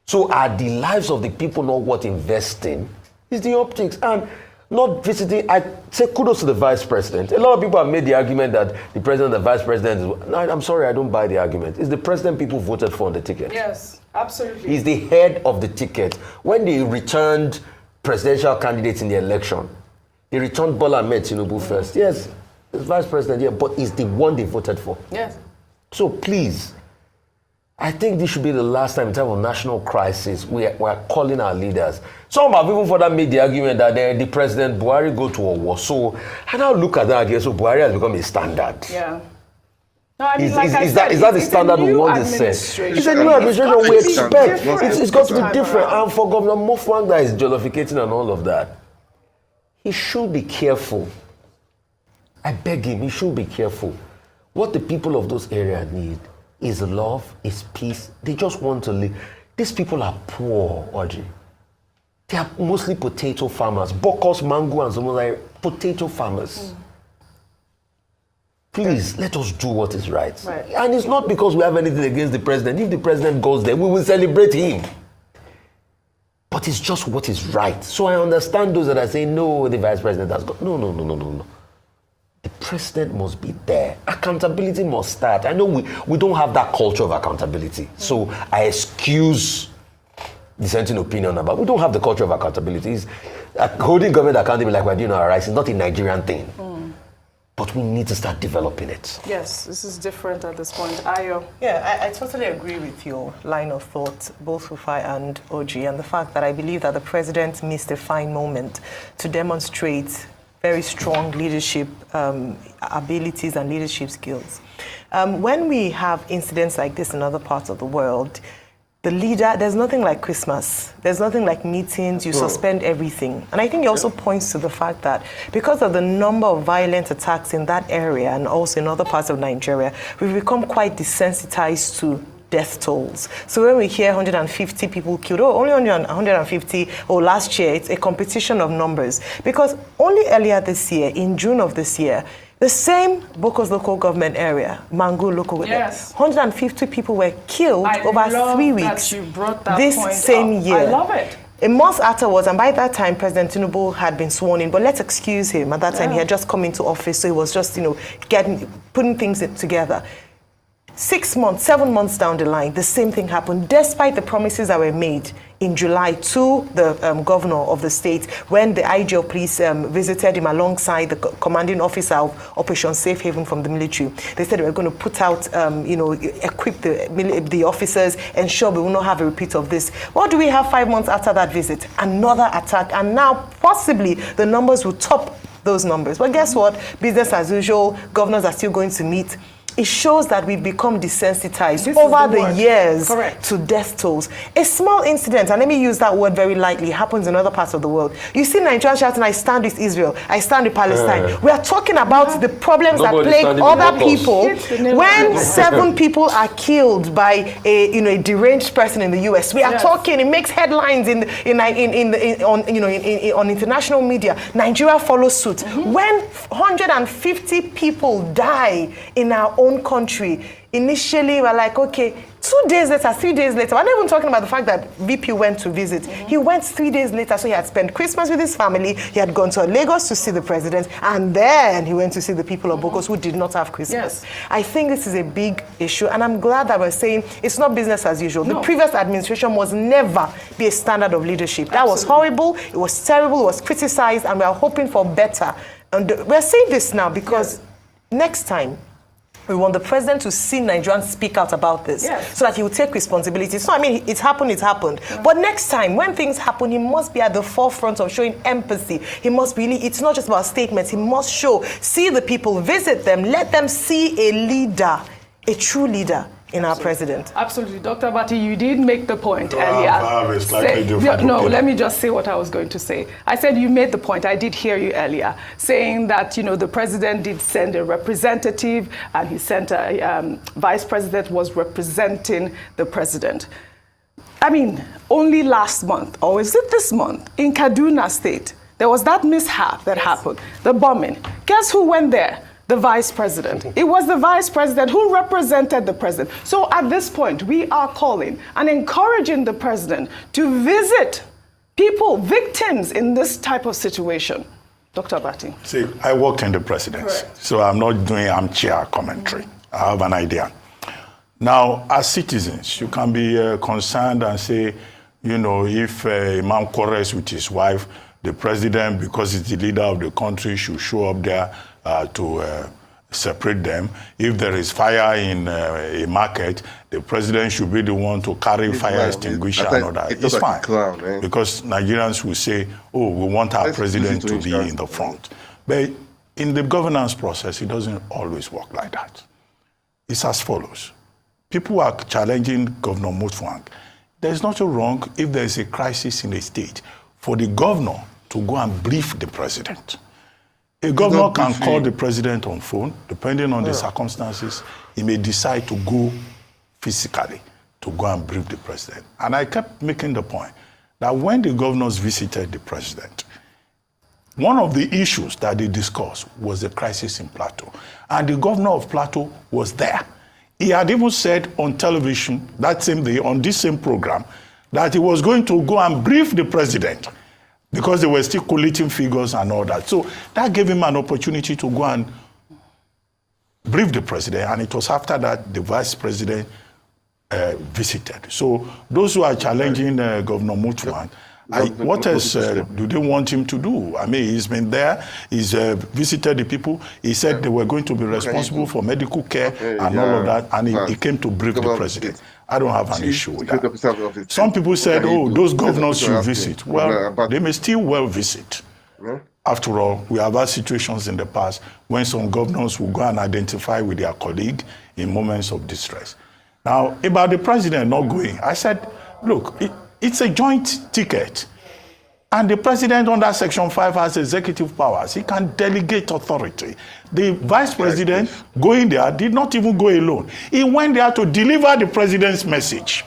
So are the lives of the people not worth investing? It's the optics. And not visiting, I say kudos to the vice president. A lot of people have made the argument that the president and the vice president is, no, I'm sorry, I don't buy the argument. It's the president people voted for on the ticket. Yes, absolutely. He's the head of the ticket. When they returned presidential candidates in the election, they returned Bola Ahmed Tinubu first. Yes, the vice president, yeah, but he's the one they voted for. Yes. So please, I think this should be the last time in time of national crisis we're calling our leaders. Some have even further made the argument that the president Buhari go to a war. So I now look at that again. So Buhari has become a standard. Yeah. No, I mean, is that the standard we want to set? It's a new administration we expect. It's got to be different. And for Governor Mutfwang that is jollificating and all of that, he should be careful. I beg him, he should be careful. What the people of those areas need is love, is peace. They just want to live. These people are poor, Audrey. They are mostly potato farmers. Bokos, mango, and some like potato farmers. Please, let us do what is right. And it's not because we have anything against the president. If the president goes there, we will celebrate him. But it's just what is right. So I understand those that are saying, no, the vice president has got... No. The president must be there. Accountability must start. I know we don't have that culture of accountability. So I excuse dissenting opinion about. We don't have the culture of accountability. Holding government accountable like we're doing our rights is not a Nigerian thing. But we need to start developing it. Yes, this is different at this point. Ayo. Yeah, I totally agree with your line of thought, both Rufai and Oji, and the fact that I believe that the president missed a fine moment to demonstrate very strong leadership abilities and leadership skills. When we have incidents like this in other parts of the world, the leader, there's nothing like Christmas. There's nothing like meetings, you suspend everything. And I think it also points to the fact that because of the number of violent attacks in that area and also in other parts of Nigeria, we've become quite desensitized to death tolls. So when we hear 150 people killed, only 150, last year, it's a competition of numbers. Because only earlier this year, in June of this year, the same Bokos local government area, Mangu local government, 150 people were killed over 3 weeks That you brought that this point same up. year. I love it. A month afterwards, and by that time, President Tinubu had been sworn in, but let's excuse him. At that time, he had just come into office, so he was just, putting things together. 6 months, 7 months down the line, the same thing happened, despite the promises that were made in July to the governor of the state when the IG of police visited him alongside the commanding officer of Operation Safe Haven from the military. They said they were going to put out, equip the officers, ensure we will not have a repeat of this. What do we have 5 months after that visit? Another attack, and now possibly the numbers will top those numbers. But guess what? Business as usual, governors are still going to meet. It shows that we've become desensitized over the years to death tolls. A small incident, and let me use that word very lightly, happens in other parts of the world. You see Nigerians shouting, I stand with Israel, I stand with Palestine. We are talking about the problems that plague other people. When 7 people are killed by a deranged person in the US, we are talking, it makes headlines on international media. Nigeria follows suit. When 150 people die in our own country, initially we're like, okay, 2 days later, 3 days later, we're not even talking about the fact that VP went to visit. He went 3 days later, so he had spent Christmas with his family, he had gone to Lagos to see the president, and then he went to see the people of Bokos who did not have Christmas. I think this is a big issue, and I'm glad that we're saying it's not business as usual. The previous administration must never be a standard of leadership. That was horrible, it was terrible, it was criticized, and we are hoping for better. And we're saying this now because next time, we want the president to see Nigerians speak out about this so that he will take responsibility. So, I mean, it's happened. But next time, when things happen, he must be at the forefront of showing empathy. He must really, it's not just about statements. He must see the people, visit them, let them see a leader, a true leader in our president. Absolutely. Dr. Bati, you did make the point earlier. Let me just say what I was going to say. I said you made the point. I did hear you earlier saying that, the president did send a representative and he sent a vice president was representing the president. I mean, only last month, or is it this month, in Kaduna State, there was that mishap that happened, the bombing. Guess who went there? The vice president. It was the vice president who represented the president. So at this point, we are calling and encouraging the president to visit people, victims in this type of situation. Dr. Bati. See, I worked in the presidency, so I'm not doing armchair commentary. I have an idea. Now, as citizens, you can be concerned and say, if a man quarrels with his wife, the president, because he's the leader of the country, should show up there to separate them. If there is fire in a market, the president should be the one to carry fire extinguisher and all that. It's fine, because Nigerians will say, oh, we want our president to be in the front. But in the governance process, it doesn't always work like that. It's as follows. People are challenging Governor Mutfwang. There's nothing wrong if there is a crisis in a state for the governor to go and brief the president. A governor can call the president on phone, depending on the circumstances. He may decide to go physically to go and brief the president. And I kept making the point that when the governors visited the president, one of the issues that they discussed was the crisis in Plateau. And the governor of Plateau was there. He had even said on television that same day, on this same program, that he was going to go and brief the president, because they were still collating figures and all that. So that gave him an opportunity to go and brief the president, and it was after that the vice president visited. So those who are challenging Governor Mutfwang, what else do they want him to do? I mean, he's been there, he's visited the people, he said they were going to be responsible for medical care and all of that, and he came to brief the president. I don't have an issue with that. Some people said, oh, those governors should visit. Well, they may still well visit. After all, we have had situations in the past when some governors will go and identify with their colleague in moments of distress. Now, about the president not going, I said, look, it's a joint ticket. And the president under Section 5 has executive powers. He can delegate authority. The vice president going there did not even go alone. He went there to deliver the president's message.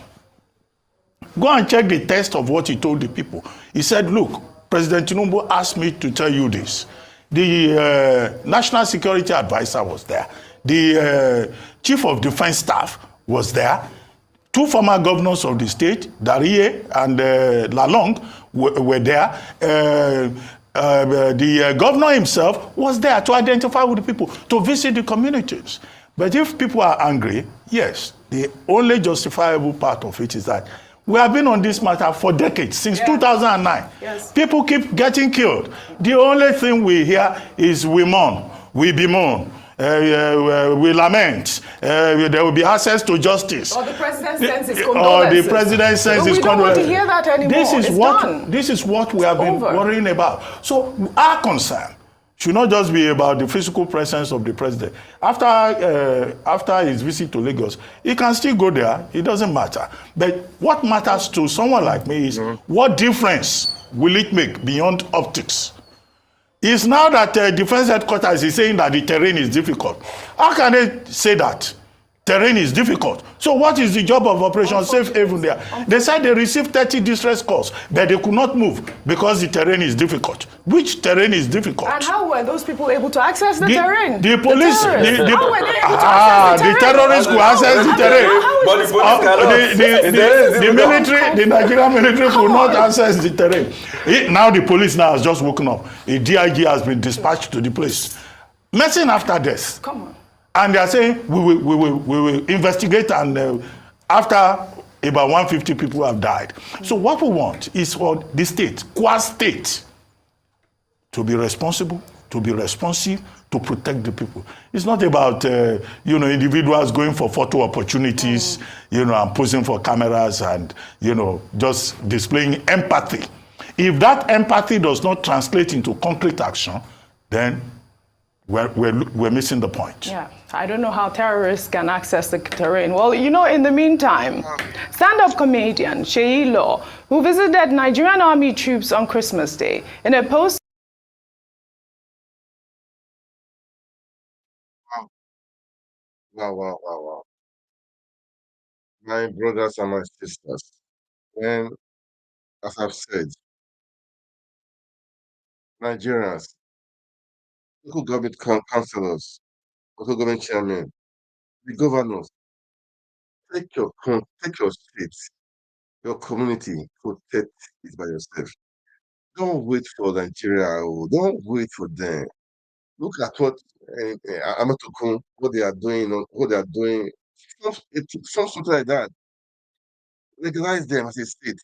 Go and check the text of what he told the people. He said, look, President Tinubu asked me to tell you this. The National Security Advisor was there. The Chief of Defense Staff was there. 2 former governors of the state, Darie and Lalong, were there. The governor himself was there to identify with the people, to visit the communities. But if people are angry, yes, the only justifiable part of it is that we have been on this matter for decades, since 2009. Yes. People keep getting killed. The only thing we hear is we mourn, we bemoan, we lament, there will be access to justice. Or the president sends his condolences. Or the president sends his condolences. We don't want to hear that anymore. This is what we have been worrying about. So our concern should not just be about the physical presence of the president. After his visit to Lagos, he can still go there. It doesn't matter. But what matters to someone like me is what difference will it make beyond optics? It's now that Defense Headquarters is saying that the terrain is difficult. How can they say that? Terrain is difficult. So what is the job of Operation Safe Haven there? They said they received 30 distress calls, but they could not move because the terrain is difficult. Which terrain is difficult? And how were those people able to access the terrain? The police, how were they able to access the terrain? The terrorists could access the terrain. But the police cannot. The Nigerian military could not access the terrain. Now the police has just woken up. A DIG has been dispatched to the place. Messing after this. Come on. And they are saying we will investigate, and after about 150 people have died. So what we want is for the state, Kwa State, to be responsible, to be responsive, to protect the people. It's not about individuals going for photo opportunities, and posing for cameras and just displaying empathy. If that empathy does not translate into concrete action, then we're missing the point. Yeah, I don't know how terrorists can access the terrain. Well, in the meantime, stand-up comedian Sheyi Law, who visited Nigerian Army troops on Christmas Day, in a post. Wow. My brothers and my sisters, when, as I've said, Nigerians, local government councillors, local government chairmen, the governors, take your state, your community, protect it by yourself. Don't wait for Nigeria. Don't wait for them. Look at what Amatokun, what they are doing. Something like that. Legalize them as a state.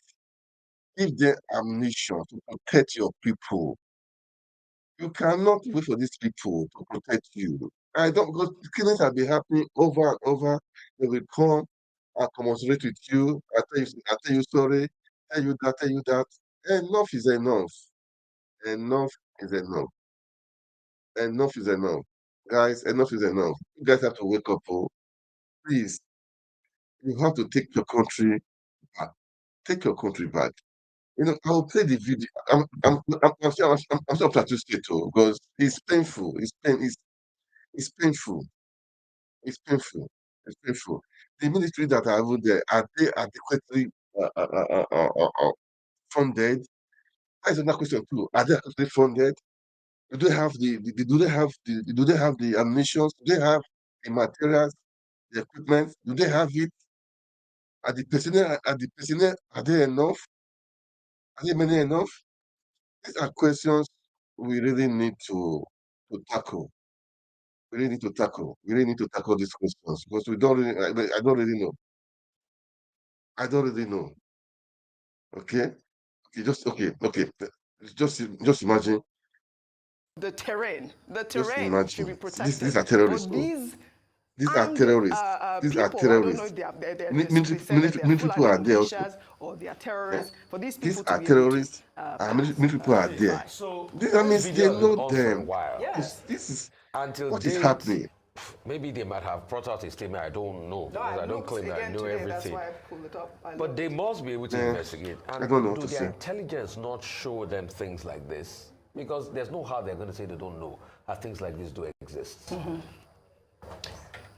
Give them ammunition to protect your people. You cannot wait for these people to protect you. Because killings have been happening over and over. They will come and commiserate with you. I tell you sorry, tell you that. Enough is enough. Enough is enough. Enough is enough. Guys, enough is enough. You guys have to wake up. Please, you have to take your country back. Take your country back. I'll play the video. I'm sure Plateau State because it's painful. It's painful. It's painful. It's painful. The military that are over there, are they adequately funded? That is another question too. Are they adequately funded? Do they have the ammunition? Do they have the materials, the equipment? Do they have it? Are the personnel are they enough? Are they many enough? These are questions we really need to tackle. We really need to tackle. We really need to tackle these questions because we don't really. I don't really know. I don't really know. Okay. Okay. Just imagine. The terrain Just should imagine. be protected. These are terrorists. These are terrorists. These are terrorists. Military people are there also. Or they are terrorists. For these people These are terrorists. And military people are there. So That means they know them. Yes. This is until what is happening. Maybe they might have brought out a statement. I don't know. No, I don't claim that I know today, everything. That's why I pulled it up. But they must be able to investigate. And I don't know what do to their say. intelligence not show them things like this? Because there's no how they're going to say they don't know that things like this do exist.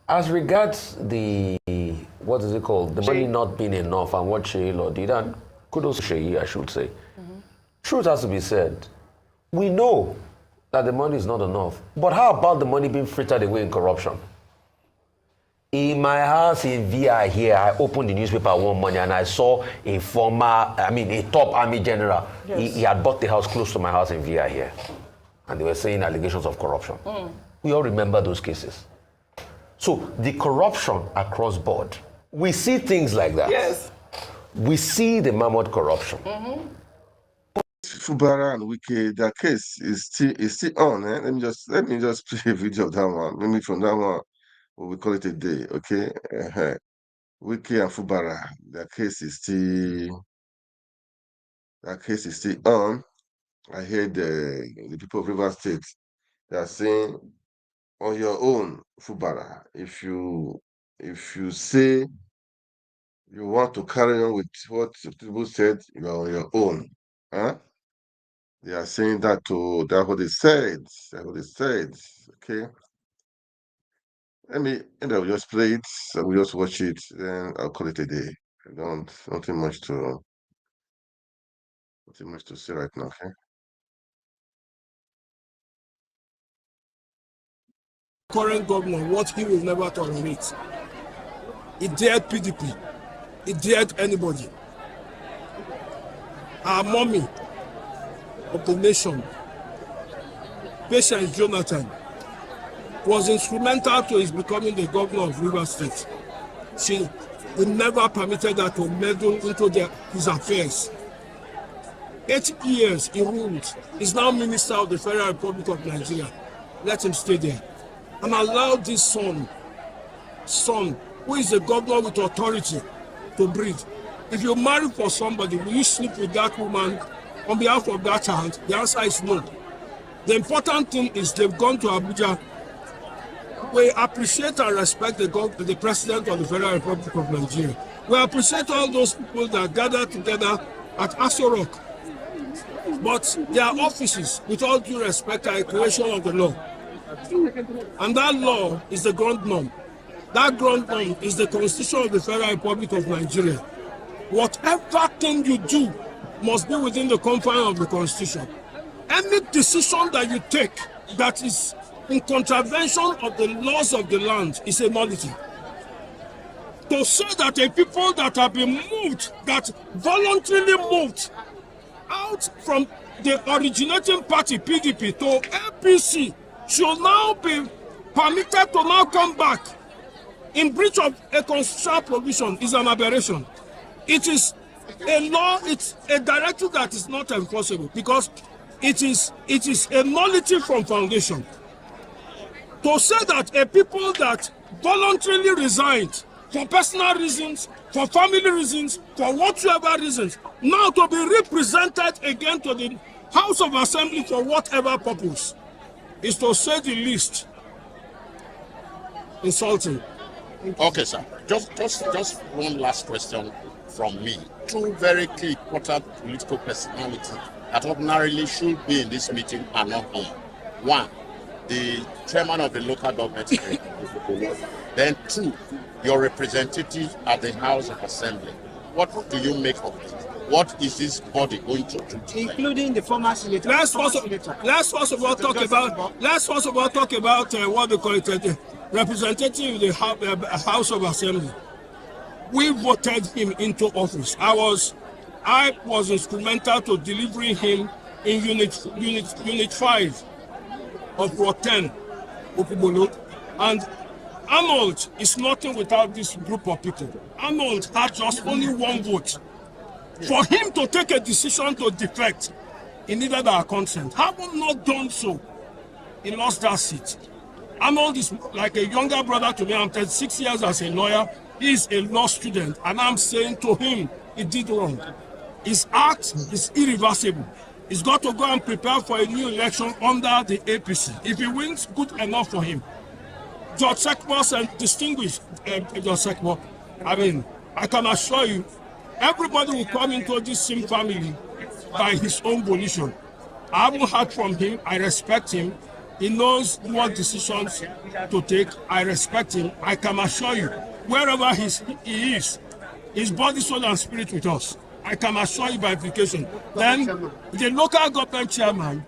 As regards the, what is it called? The money not being enough and what Sheyi Law did, and kudos to Sheyi, I should say. Truth has to be said. We know that the money is not enough. But how about the money being frittered away in corruption? In my house in VI here, I opened the newspaper one morning and I saw a top army general. Yes. He had bought the house close to my house in VI here. And they were saying allegations of corruption. We all remember those cases. So the corruption across board, we see things like that. Yes. We see the mammoth corruption. Fubara and Wike, their case is still on. Let me just play a video of that one. Maybe from that one, we call it a day. Okay. Wike and Fubara, their case is still on. I heard the people of River State, they are saying, on your own, Fubara, if you say you want to carry on with what Tinubu said, you are on your own. Huh? They are saying that to that's what they said. That's what they said. Okay. I'll just play it, so we'll just watch it, then I'll call it a day. Nothing much to say right now, okay? Current governor, what he will never tolerate. He dared PDP. He dared anybody. Our mommy of the nation, Patience Jonathan, was instrumental to his becoming the governor of River State. She never permitted her to meddle into his affairs. 8 years he ruled. He's now Minister of the Federal Republic of Nigeria. Let him stay there. And allow this son, who is a governor with authority, to breathe. If you marry for somebody, will you sleep with that woman on behalf of that child? The answer is no. The important thing is they've gone to Abuja. We appreciate and respect the President of the Federal Republic of Nigeria. We appreciate all those people that gather together at Aso Rock. But their offices, with all due respect, are a creation of the law. And that law is the ground norm. That ground norm is the Constitution of the Federal Republic of Nigeria. Whatever thing you do must be within the confines of the Constitution. Any decision that you take that is in contravention of the laws of the land is a nullity. To say that a people that have been moved, that voluntarily moved out from the originating party, PDP, to APC, should now be permitted to now come back in breach of a constitutional provision is an aberration. It is a law, it's a directive that is not enforceable because it is a nullity from foundation. To say that a people that voluntarily resigned for personal reasons, for family reasons, for whatsoever reasons, now to be represented again to the House of Assembly for whatever purpose, is to say the least insulting. Okay, sir. Just one last question from me. Two very key important political personalities that ordinarily should be in this meeting are not here. One, the chairman of the local government area. Then two, your representative at the House of Assembly. What do you make of it? What is this body going to do? Including the former senator. Let's first of all talk about what they call it, the representative of the House of Assembly. We voted him into office. I was instrumental to delivering him in unit 5 of Ward 10, Okubolo. And Arnold is nothing without this group of people. Arnold had just only one vote. For him to take a decision to defect, he needed our consent. Having not done so, he lost that seat. Arnold is like a younger brother to me. I'm 36 years as a lawyer. He is a law student, and I'm saying to him, he did wrong. His act is irreversible. He's got to go and prepare for a new election under the APC. If he wins, good enough for him. George Sekmo and distinguished George Sekmo. I can assure you, everybody will come into this same family by his own volition. I haven't heard from him. I respect him. He knows what decisions to take. I respect him. I can assure you, wherever he is, his body, soul, and spirit with us. I can assure you by implication. Then the local government chairman,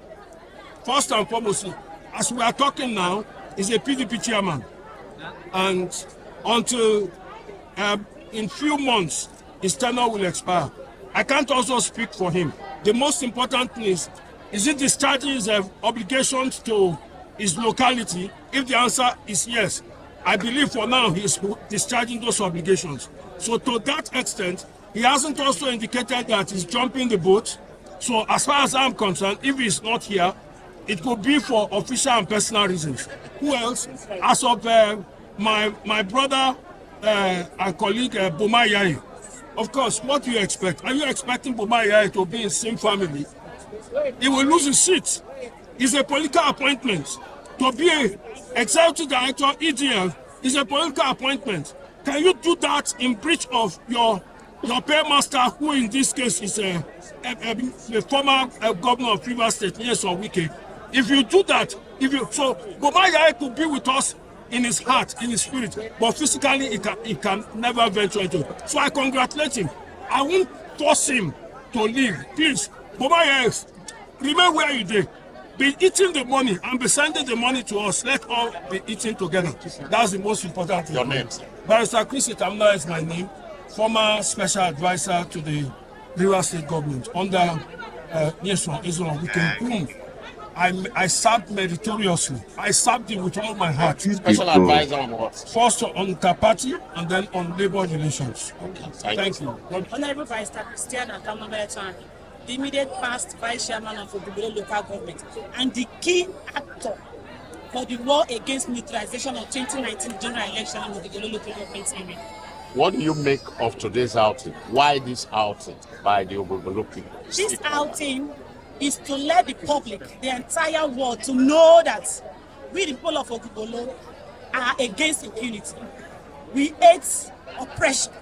first and foremost, as we are talking now, is a PDP chairman. And until in few months his tenure will expire. I can't also speak for him. The most important thing is it discharging his obligations to his locality? If the answer is yes, I believe for now he is discharging those obligations. So to that extent, he hasn't also indicated that he's jumping the boat. So as far as I'm concerned, if he's not here, it could be for official and personal reasons. Who else? As of my brother and colleague Boma Yai. Of course, what do you expect? Are you expecting Boma Yai to be in the same family? He will lose his seat. It's a political appointment. To be an executive director, EDL, is a political appointment. Can you do that in breach of your paymaster, who in this case is a former governor of Rivers State, yes or Wike? If you do that, so Boma Yai could be with us in his heart, in his spirit, but physically he can never venture into it. So I congratulate him. I won't force him to leave. Please, Boma Yai, remain where you did. Be eating the money and be sending the money to us. Let all be eating together. That's the most important thing. Your name? Barrister Chris Itamna is my name. Former special advisor to the Rivers State government under Nyesom Israel Wike. I served meritoriously. I served him with all my heart. Special advisor on what? First on party and then on labor relations. Okay. Thank you. Honorable Barrister Christian Akamabetwan, the immediate past vice chairman of Ogubolo local government and the key actor for the war against militarization of 2019 general election in Ogubolo local government area. What do you make of today's outing? Why this outing by the Ogubolo people? This outing is to let the public, the entire world, to know that we, the people of Ogubolo, are against impunity. We hate oppression.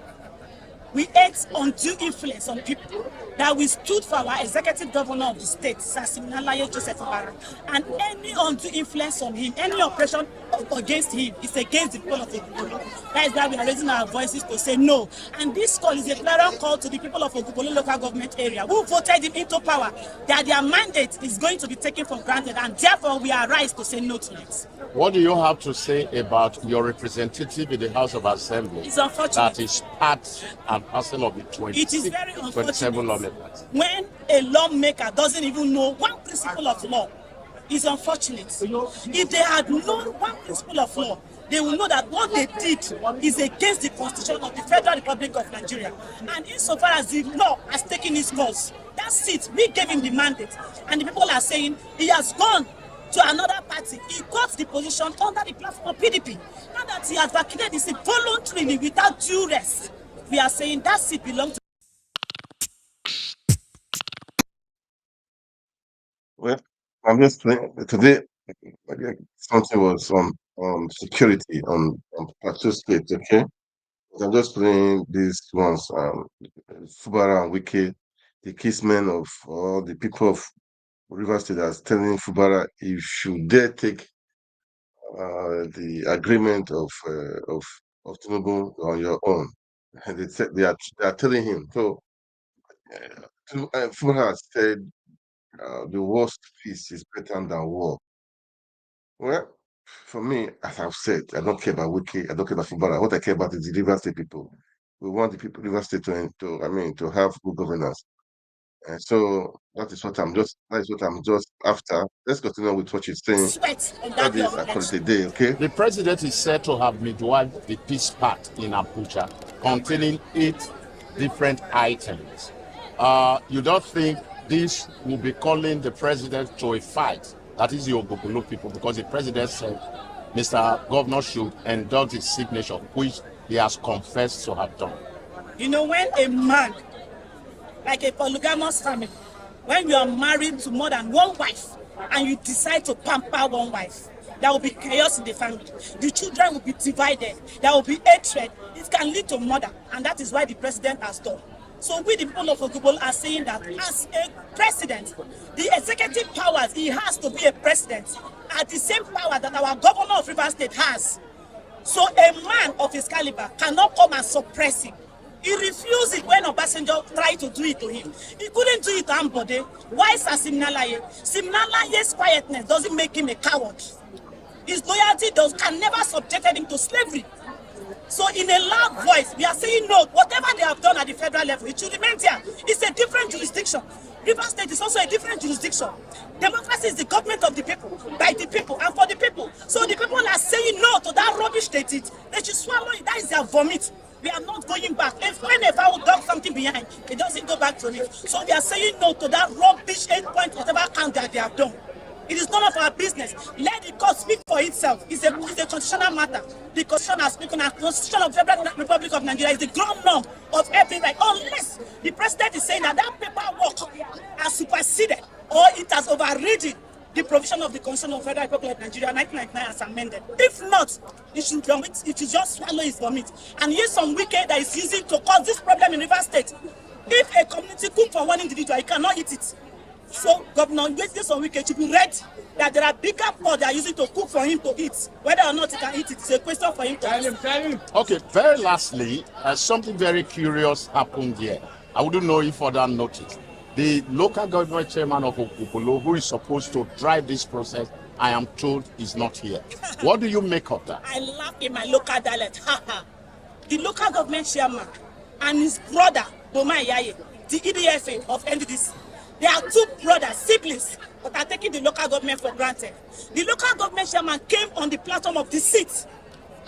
We hate undue influence on people. That we stood for our executive governor of the state, Sassiminalaye Joseph Obara, and any undue influence on him, any oppression against him is against the people of Ogubolo. That is why we are raising our voices to say no. And this call is a clarion call to the people of Ogubolo local government area who voted him into power, that their mandate is going to be taken for granted, and therefore we are right to say no to it. What do you have to say about your representative in the House of Assembly? It's unfortunate. That is part and parcel of the 27 lawmakers. When a lawmaker doesn't even know one principle of law, it's unfortunate. If they had known one principle of law, they will know that what they did is against the Constitution of the Federal Republic of Nigeria. And insofar as the law has taken its course, that's it. We gave him the mandate. And the people are saying he has gone to another party. He got the position under the platform of PDP. Now that he has vacated his seat voluntarily without due rest, we are saying that seat belongs to. Well, I'm just playing today. Something was on security on Plateau State. Okay, I'm just playing these ones. Fubara and Wike, the kinsmen of all the people of Rivers State, that's telling Fubara, if you dare take the agreement of Tinubu on your own, and they said they are telling him. So Fubara has said the worst peace is better than war. Well, for me, as I've said, I don't care about Wiki, I don't care about Fubara. What I care about is the Rivers State people. We want the people Rivers State to have good governance. And so that is what I'm just after. Let's continue with what you're saying. That is I call it a day, okay? The president is said to have midwifed the peace pact in Abuja, containing 8 different items. You don't think this will be calling the president to a fight? That is the Ogubolo people, because the president said Mr. Governor should endorse his signature, which he has confessed to have done. You know, when a man, like a polygamous family, when you are married to more than one wife and you decide to pamper one wife, there will be chaos in the family. The children will be divided. There will be hatred. It can lead to murder, and that is why the president has done. So we, the people of Ogubolo, are saying that as a president, the executive powers he has to be a president are the same power that our governor of Rivers State has. So a man of his caliber cannot come and suppress him. He refused it when Obasanjo tried to do it to him. He couldn't do it to Ambode. Why is Siminalaye? Siminalaye's quietness doesn't make him a coward. His loyalty can never subject him to slavery. So in a loud voice, we are saying no. Whatever they have done at the federal level, it should remain there. It's a different jurisdiction. Rivers State is also a different jurisdiction. Democracy is the government of the people, by the people, and for the people. So the people are saying no to that rubbish they did. They should swallow it. That is their vomit. We are not going back. If when a fowl dog something behind, it doesn't go back to it. So they are saying no to that rubbish 8 point whatever count that they have done. It is none of our business. Let the court speak for itself. It's a constitutional matter. The constitution has spoken. The constitution of the Federal Republic of Nigeria is the ground norm of every right. Unless the president is saying that that paperwork has superseded or it has overridden the provision of the Constitution of the Federal Republic of Nigeria 1999 as amended. If not, it should just swallow its vomit. And here's some wicked that is using to cause this problem in Rivers State. If a community cook for one individual, he cannot eat it. So Governor Wike should be ready that there are bigger pots they are using to cook for him to eat. Whether or not he can eat it is a question for him to tell him. Okay, very lastly, something very curious happened here. I wouldn't know if other noticed. The local government chairman of Okupolo, who is supposed to drive this process, I am told is not here. What do you make of that? I laugh in my local dialect. The local government chairman and his brother, Boma Yaye, the EDFA of NDDC, they are two brothers, siblings, but are taking the local government for granted. The local government chairman came on the platform of deceit,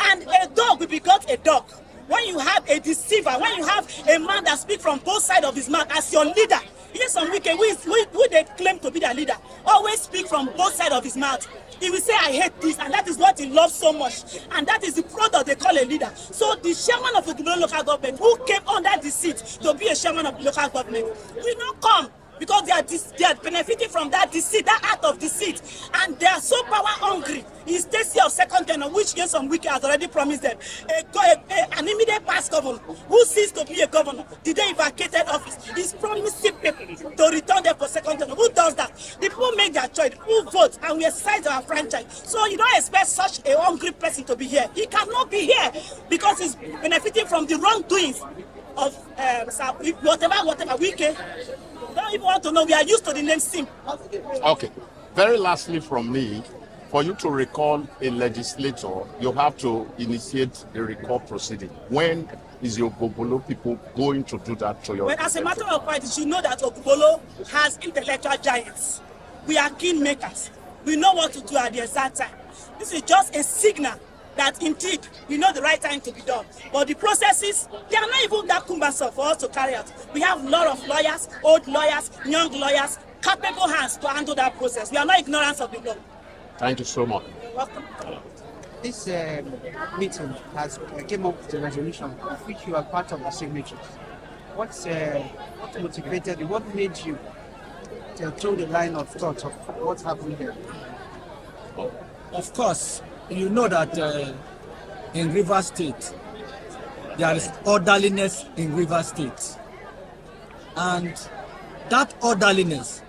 and a dog will begot a dog. When you have a deceiver, when you have a man that speaks from both sides of his mouth as your leader, here's some wicked who they claim to be their leader, always speak from both sides of his mouth. He will say, I hate this, and that is what he loves so much. And that is the product they call a leader. So the chairman of the local government, who came under deceit to be a chairman of the local government, will not come. Because they are benefiting from that deceit, that act of deceit, and they are so power hungry. In Stacy of second tenure, which Nyesom Wike has already promised them, an immediate past governor who ceased to be a governor the day he vacated office is promising people to return them for second tenure. Who does that? The people make their choice, who vote, and we exercise our franchise. So you don't expect such a hungry person to be here. He cannot be here because he's benefiting from the wrongdoings of whatever Wike. Don't even want to know. We are used to the name Sim. Okay. Very lastly from me, for you to recall a legislator, you have to initiate the recall proceeding. When is your Ogubolo people going to do that to your... Well, as a matter of fact, you should know that Ogubolo has intellectual giants. We are kingmakers. We know what to do at the exact time. This is just a signal that indeed we know the right time to be done. But the processes, they are not even that cumbersome for us to carry out. We have a lot of lawyers, old lawyers, young lawyers, capable hands to handle that process. We are not ignorant of the law. Thank you so much. You're welcome. This meeting has came up with a resolution of which you are part of the signatures. What motivated you? What made you to throw the line of thought of what's happening here? Of course, you know that in Rivers State, there is orderliness in Rivers State. And that orderliness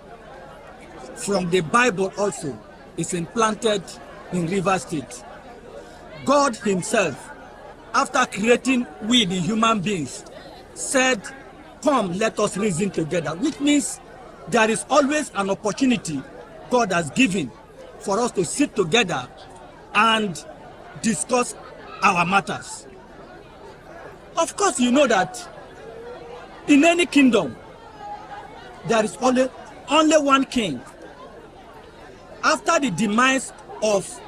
from the Bible also is implanted in Rivers State. God himself, after creating we the human beings, said, come, let us reason together, which means there is always an opportunity God has given for us to sit together and discuss our matters. Of course, you know that in any kingdom, there is only one king. After the demise of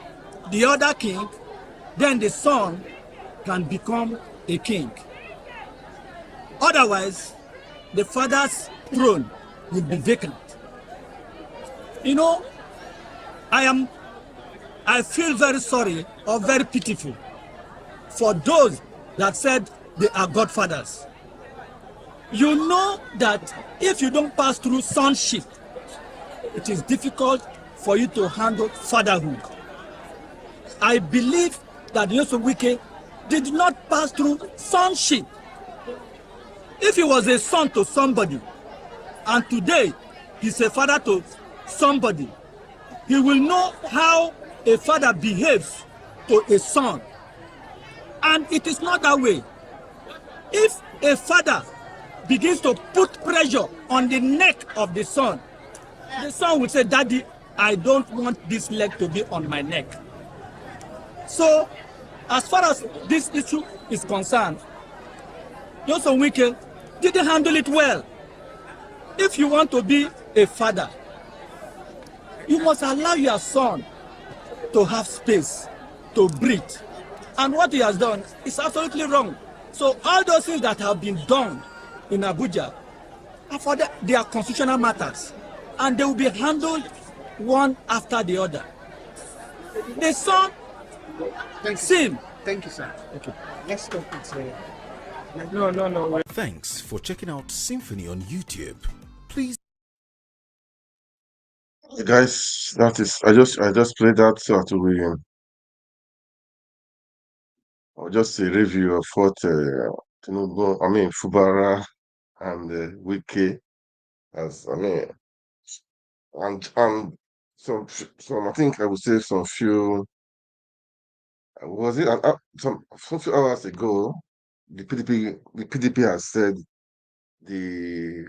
the other king, then the son can become a king. Otherwise, the father's throne will be vacant. You know, I feel very sorry or very pitiful for those that said they are godfathers. You know that if you don't pass through sonship, it is difficult for you to handle fatherhood. I believe that Nyesom Wike did not pass through sonship. If he was a son to somebody, and today he's a father to somebody, he will know how a father behaves to a son. And it is not that way. If a father begins to put pressure on the neck of the son will say, Daddy, I don't want this leg to be on my neck. So As far as this issue is concerned, Joseph Wike didn't handle it well. If you want to be a father, you must allow your son to have space, to breathe. And what he has done is absolutely wrong. So all those things that have been done in Abuja are for they are constitutional matters, and they will be handled one after the other. The son, sin. Thank you, sir. Okay. Let's stop it. No. Thanks for checking out Symphony on YouTube. Please. Guys, that is I just played that so to be or just a review of what Tinubu, Fubara and Wike as and some I think I would say some few was it some few hours ago the PDP has said the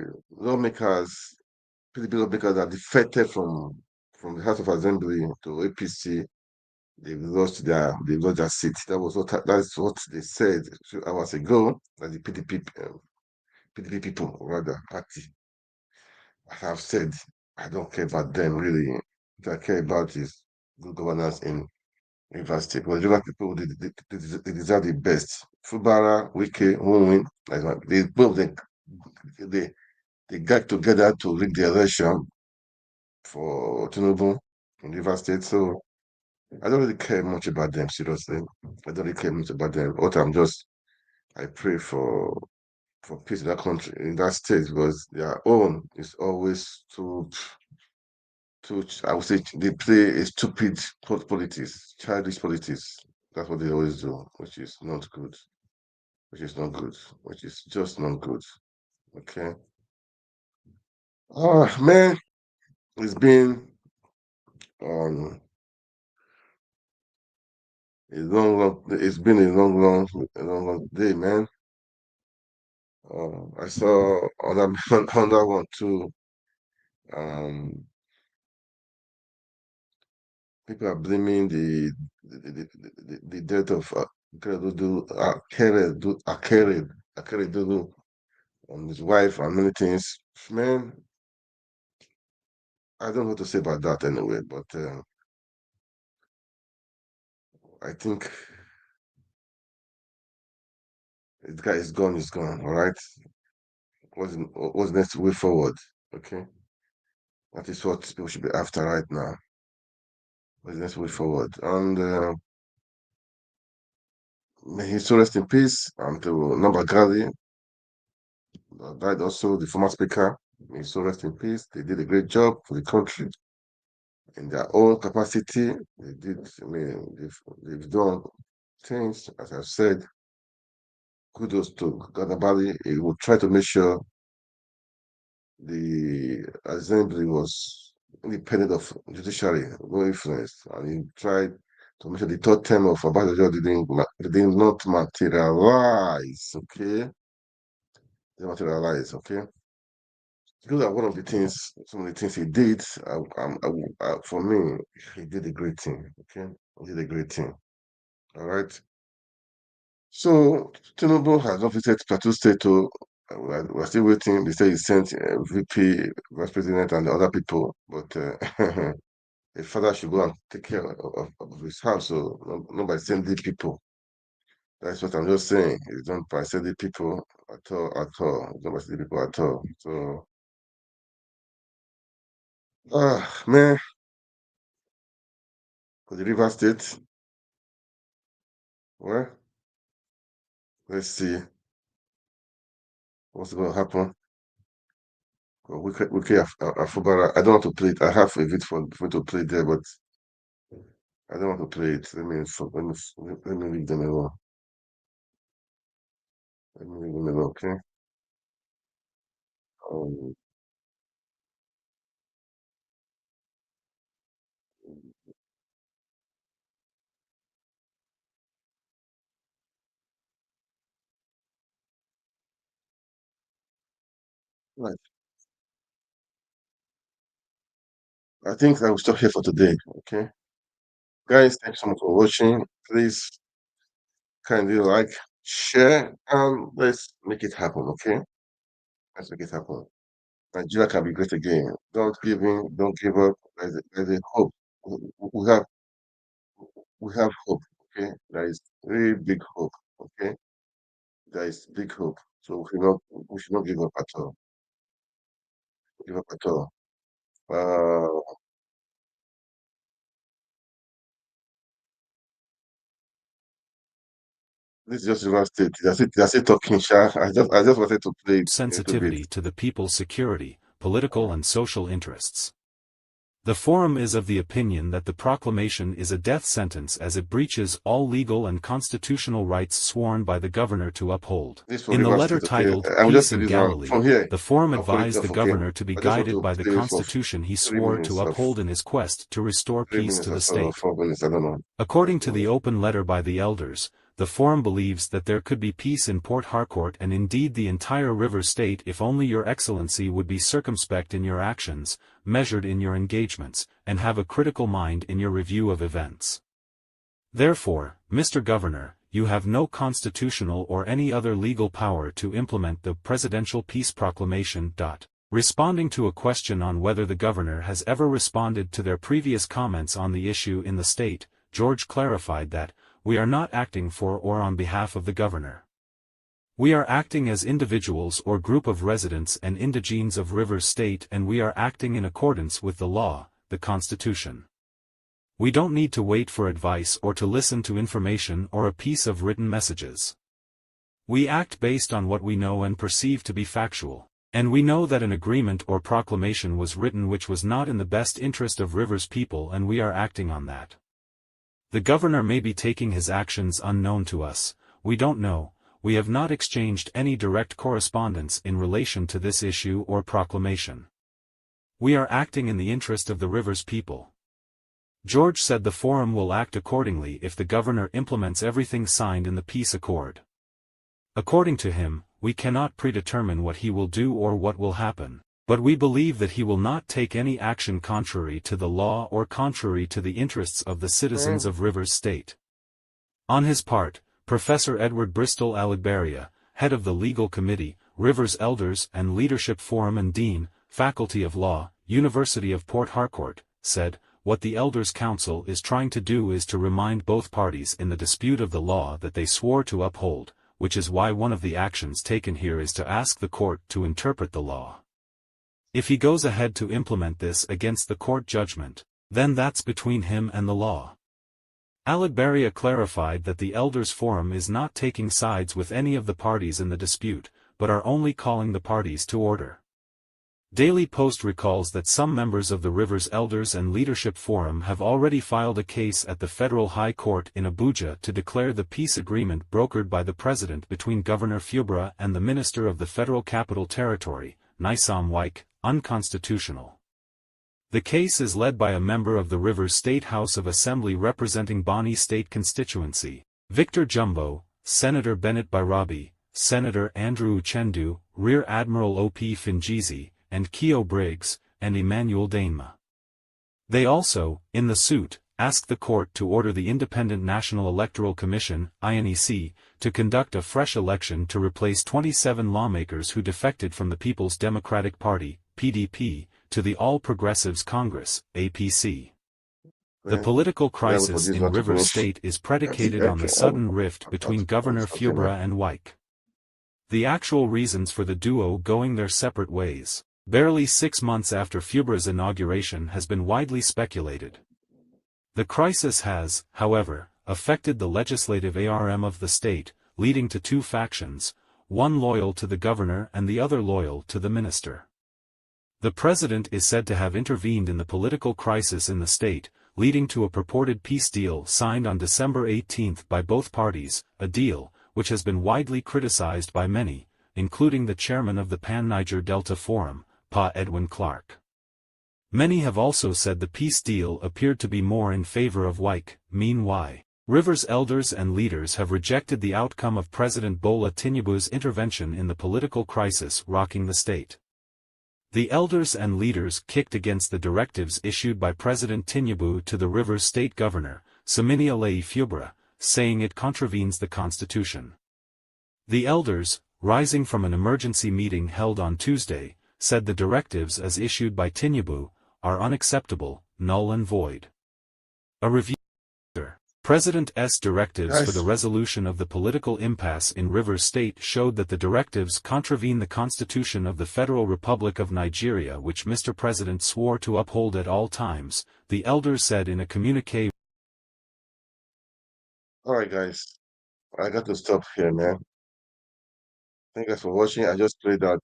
PDP lawmakers that defected from the House of Assembly to APC. They've lost their seat. That's what they said a few hours ago. That the PDP people, rather party, have said. I don't care about them really. What I care about is good governance in Rivers State. Because Rivers people they deserve the best. Fubara, Wike, who win. They both they got together to rig the election for Tinubu in Rivers State. So I don't really care much about them, seriously. I don't really care much about them. I pray for peace in that country, in that state, because their own is always I would say they play a stupid politics, childish politics. That's what they always do, which is not good. Which is not good. Which is just not good. Okay. Oh man, it's been um it's been a long day, man. I saw another one too. Um, People are blaming the death of Akeredolu on his wife and many things. Man, I don't know what to say about that anyway, but I think the guy is gone, all right? What's the next way forward? Okay? That is what people should be after right now. What's the next way forward? And may he so rest in peace. And to Namba died also, the former speaker. May he so rest in peace. They did a great job for the country in their own capacity. They did, they've done things, as I've said. Kudos to Gadabali. He will try to make sure the assembly was independent of judiciary, no influence, and he tried to make sure the third term of Obasanjo did not materialize. Okay, didn't materialize. Okay, those are one of the things. Some of the things he did. For me, he did a great thing. Okay, he did a great thing. All right. So Tinubu has not visited Plateau State. We're still waiting. They say he sent VP, Vice President, and the other people, but a father should go and take care of his house. So not by sending people. That's what I'm just saying. It's not by sending people at all, at all. It's not by sending people at all. So, man, for the River State, well, let's see what's going to happen. Afubara. I don't want to play it. I have a bit for to play there, but I don't want to play it. Let me leave them alone. Let me leave them alone, okay? Um, right. I think I will stop here for today, okay? Guys, thanks so much for watching. Please kindly like, share, and let's make it happen, okay? Let's make it happen. Nigeria can be great again. Don't give in, don't give up. There's a hope. We have hope, okay? There is really big hope, okay? There is big hope. So we should not give up at all. Give up at all. This is just River State. That's it talking, Sha. I just wanted to play it a little bit. Sensitivity to the people's security, political and social interests. The forum is of the opinion that the proclamation is a death sentence as it breaches all legal and constitutional rights sworn by the governor to uphold. In the letter titled Peace in Galilee, the forum advised the governor to be guided by the constitution he swore to uphold in his quest to restore peace to the state. According to the open letter by the elders, the forum believes that there could be peace in Port Harcourt and indeed the entire river state if only your excellency would be circumspect in your actions, measured in your engagements, and have a critical mind in your review of events. Therefore, Mr. Governor, you have no constitutional or any other legal power to implement the presidential peace proclamation. Responding to a question on whether the governor has ever responded to their previous comments on the issue in the state, George clarified that, we are not acting for or on behalf of the governor. We are acting as individuals or group of residents and indigenes of Rivers State, and we are acting in accordance with the law, the Constitution. We don't need to wait for advice or to listen to information or a piece of written messages. We act based on what we know and perceive to be factual, and we know that an agreement or proclamation was written which was not in the best interest of Rivers people, and we are acting on that. The governor may be taking his actions unknown to us, we don't know, we have not exchanged any direct correspondence in relation to this issue or proclamation. We are acting in the interest of the Rivers people. George said the forum will act accordingly if the governor implements everything signed in the peace accord. According to him, we cannot predetermine what he will do or what will happen, but we believe that he will not take any action contrary to the law or contrary to the interests of the citizens of Rivers State. On his part, Professor Edward Bristol Aligberia, head of the Legal Committee, Rivers Elders and Leadership Forum and Dean, Faculty of Law, University of Port Harcourt, said, what the Elders Council is trying to do is to remind both parties in the dispute of the law that they swore to uphold, which is why one of the actions taken here is to ask the court to interpret the law. If he goes ahead to implement this against the court judgment, then that's between him and the law. Aligberia clarified that the Elders Forum is not taking sides with any of the parties in the dispute, but are only calling the parties to order. Daily Post recalls that some members of the Rivers Elders and Leadership Forum have already filed a case at the Federal High Court in Abuja to declare the peace agreement brokered by the President between Governor Fubara and the Minister of the Federal Capital Territory, Nyesom Wike, unconstitutional. The case is led by a member of the Rivers State House of Assembly representing Bonny State constituency, Victor Jumbo, Senator Bennett Barabi, Senator Andrew Uchendu, Rear Admiral O.P. Finjizi, and Keo Briggs, and Emmanuel Dainma. They also, in the suit, asked the court to order the Independent National Electoral Commission, INEC, to conduct a fresh election to replace 27 lawmakers who defected from the People's Democratic Party, PDP, to the All Progressives Congress, APC. The political crisis in Rivers State is predicated on the sudden rift between Governor Fubara and Wike. The actual reasons for the duo going their separate ways, barely 6 months after Fubara's inauguration, has been widely speculated. The crisis has, however, affected the legislative arm of the state, leading to two factions, one loyal to the governor and the other loyal to the minister. The president is said to have intervened in the political crisis in the state, leading to a purported peace deal signed on December 18 by both parties, a deal which has been widely criticized by many, including the chairman of the Pan-Niger Delta Forum, Pa Edwin Clark. Many have also said the peace deal appeared to be more in favor of Wike. Meanwhile, Rivers Elders and leaders have rejected the outcome of President Bola Tinubu's intervention in the political crisis rocking the state. The elders and leaders kicked against the directives issued by President Tinubu to the Rivers State Governor, Samini Alayi Fubara, saying it contravenes the Constitution. The elders, rising from an emergency meeting held on Tuesday, said the directives as issued by Tinubu are unacceptable, null and void. A review President's directives for the resolution of the political impasse in Rivers State showed that the directives contravene the Constitution of the Federal Republic of Nigeria, which Mr. President swore to uphold at all times, the elders said in a communique. Alright, guys. I got to stop here, man. Thank you guys for watching. I just played that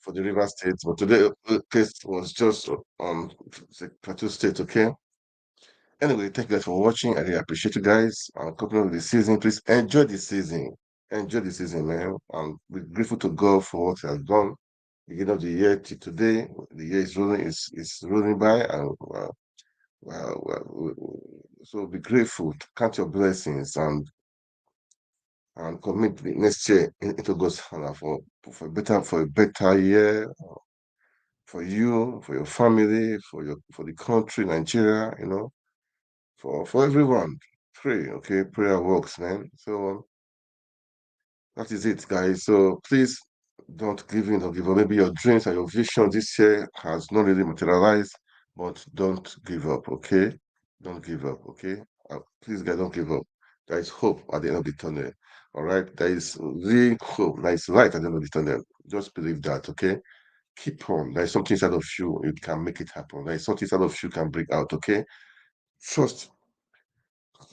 for the River State, but today the case was just the Plateau State, okay? Anyway, thank you guys for watching. I really appreciate you guys. I'm coping with the season. Please enjoy the season. Enjoy the season, man. We're grateful to God for what He has done. Beginning of the year to today, the year is rolling by, and so be grateful, count your blessings, and commit the next year into God's hand for a better year for you, for your family, for the country, Nigeria, for everyone. Pray, okay? Prayer works, man. So that is it, guys. So please don't give in or give up. Maybe your dreams and your vision this year has not really materialized, but don't give up, okay? Don't give up, okay? Please, guys, don't give up. There is hope at the end of the tunnel. All right, there is real hope. There is light at the end of the tunnel. Just believe that, okay? Keep on. There is something inside of you. You can make it happen. There is something inside of you can bring out, okay? Trust.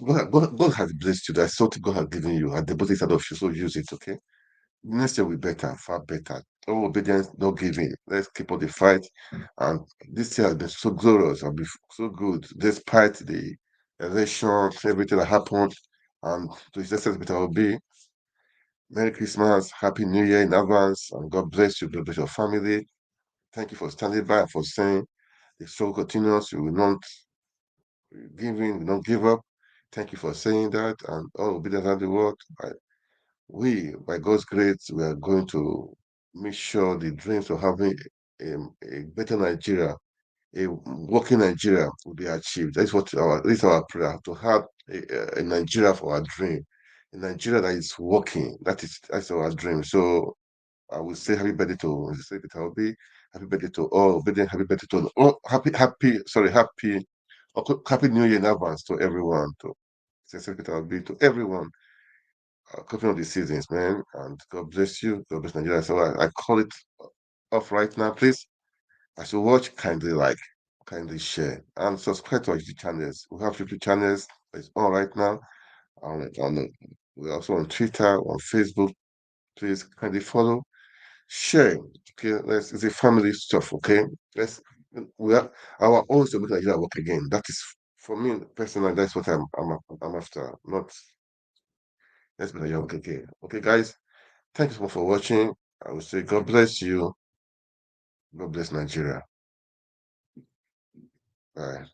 God has blessed you. There's something God has given you at the bottom inside of you, so use it, okay? Next year will be better, far better. No obedience, no giving. Let's keep on the fight. And this year has been so glorious and been so good, despite the elections, everything that happened. And to His Excellency Peter Obi, Merry Christmas, Happy New Year in advance, and God bless you, God bless your family. Thank you for standing by and for saying the struggle continues. You will not give in, will not give up. Thank you for saying that, and all obedience around the world. We, by God's grace, we are going to make sure the dreams of having a better Nigeria, a working Nigeria, will be achieved. This is our prayer, to have a Nigeria for our dream, a Nigeria that is working. That's our dream. So I will say happy birthday to Peter Obi, happy birthday to all, happy birthday to all, happy New Year in advance to everyone, to Peter Obi, to everyone. Coping of the seasons, man, and God bless you. God bless Nigeria. So I call it off right now, please. As you watch, kindly like, kindly share, and subscribe to our YouTube channels. We have YouTube channels. It's on right now. We're also on Twitter, on Facebook. Please kindly follow, share. Okay, it's a family stuff. Okay, we are our own to make Nigeria work again. That is for me personally. That's what I'm after. Not let's make Nigeria work again. Okay, guys. Thank you so much for watching. I will say God bless you. God bless Nigeria. Bye.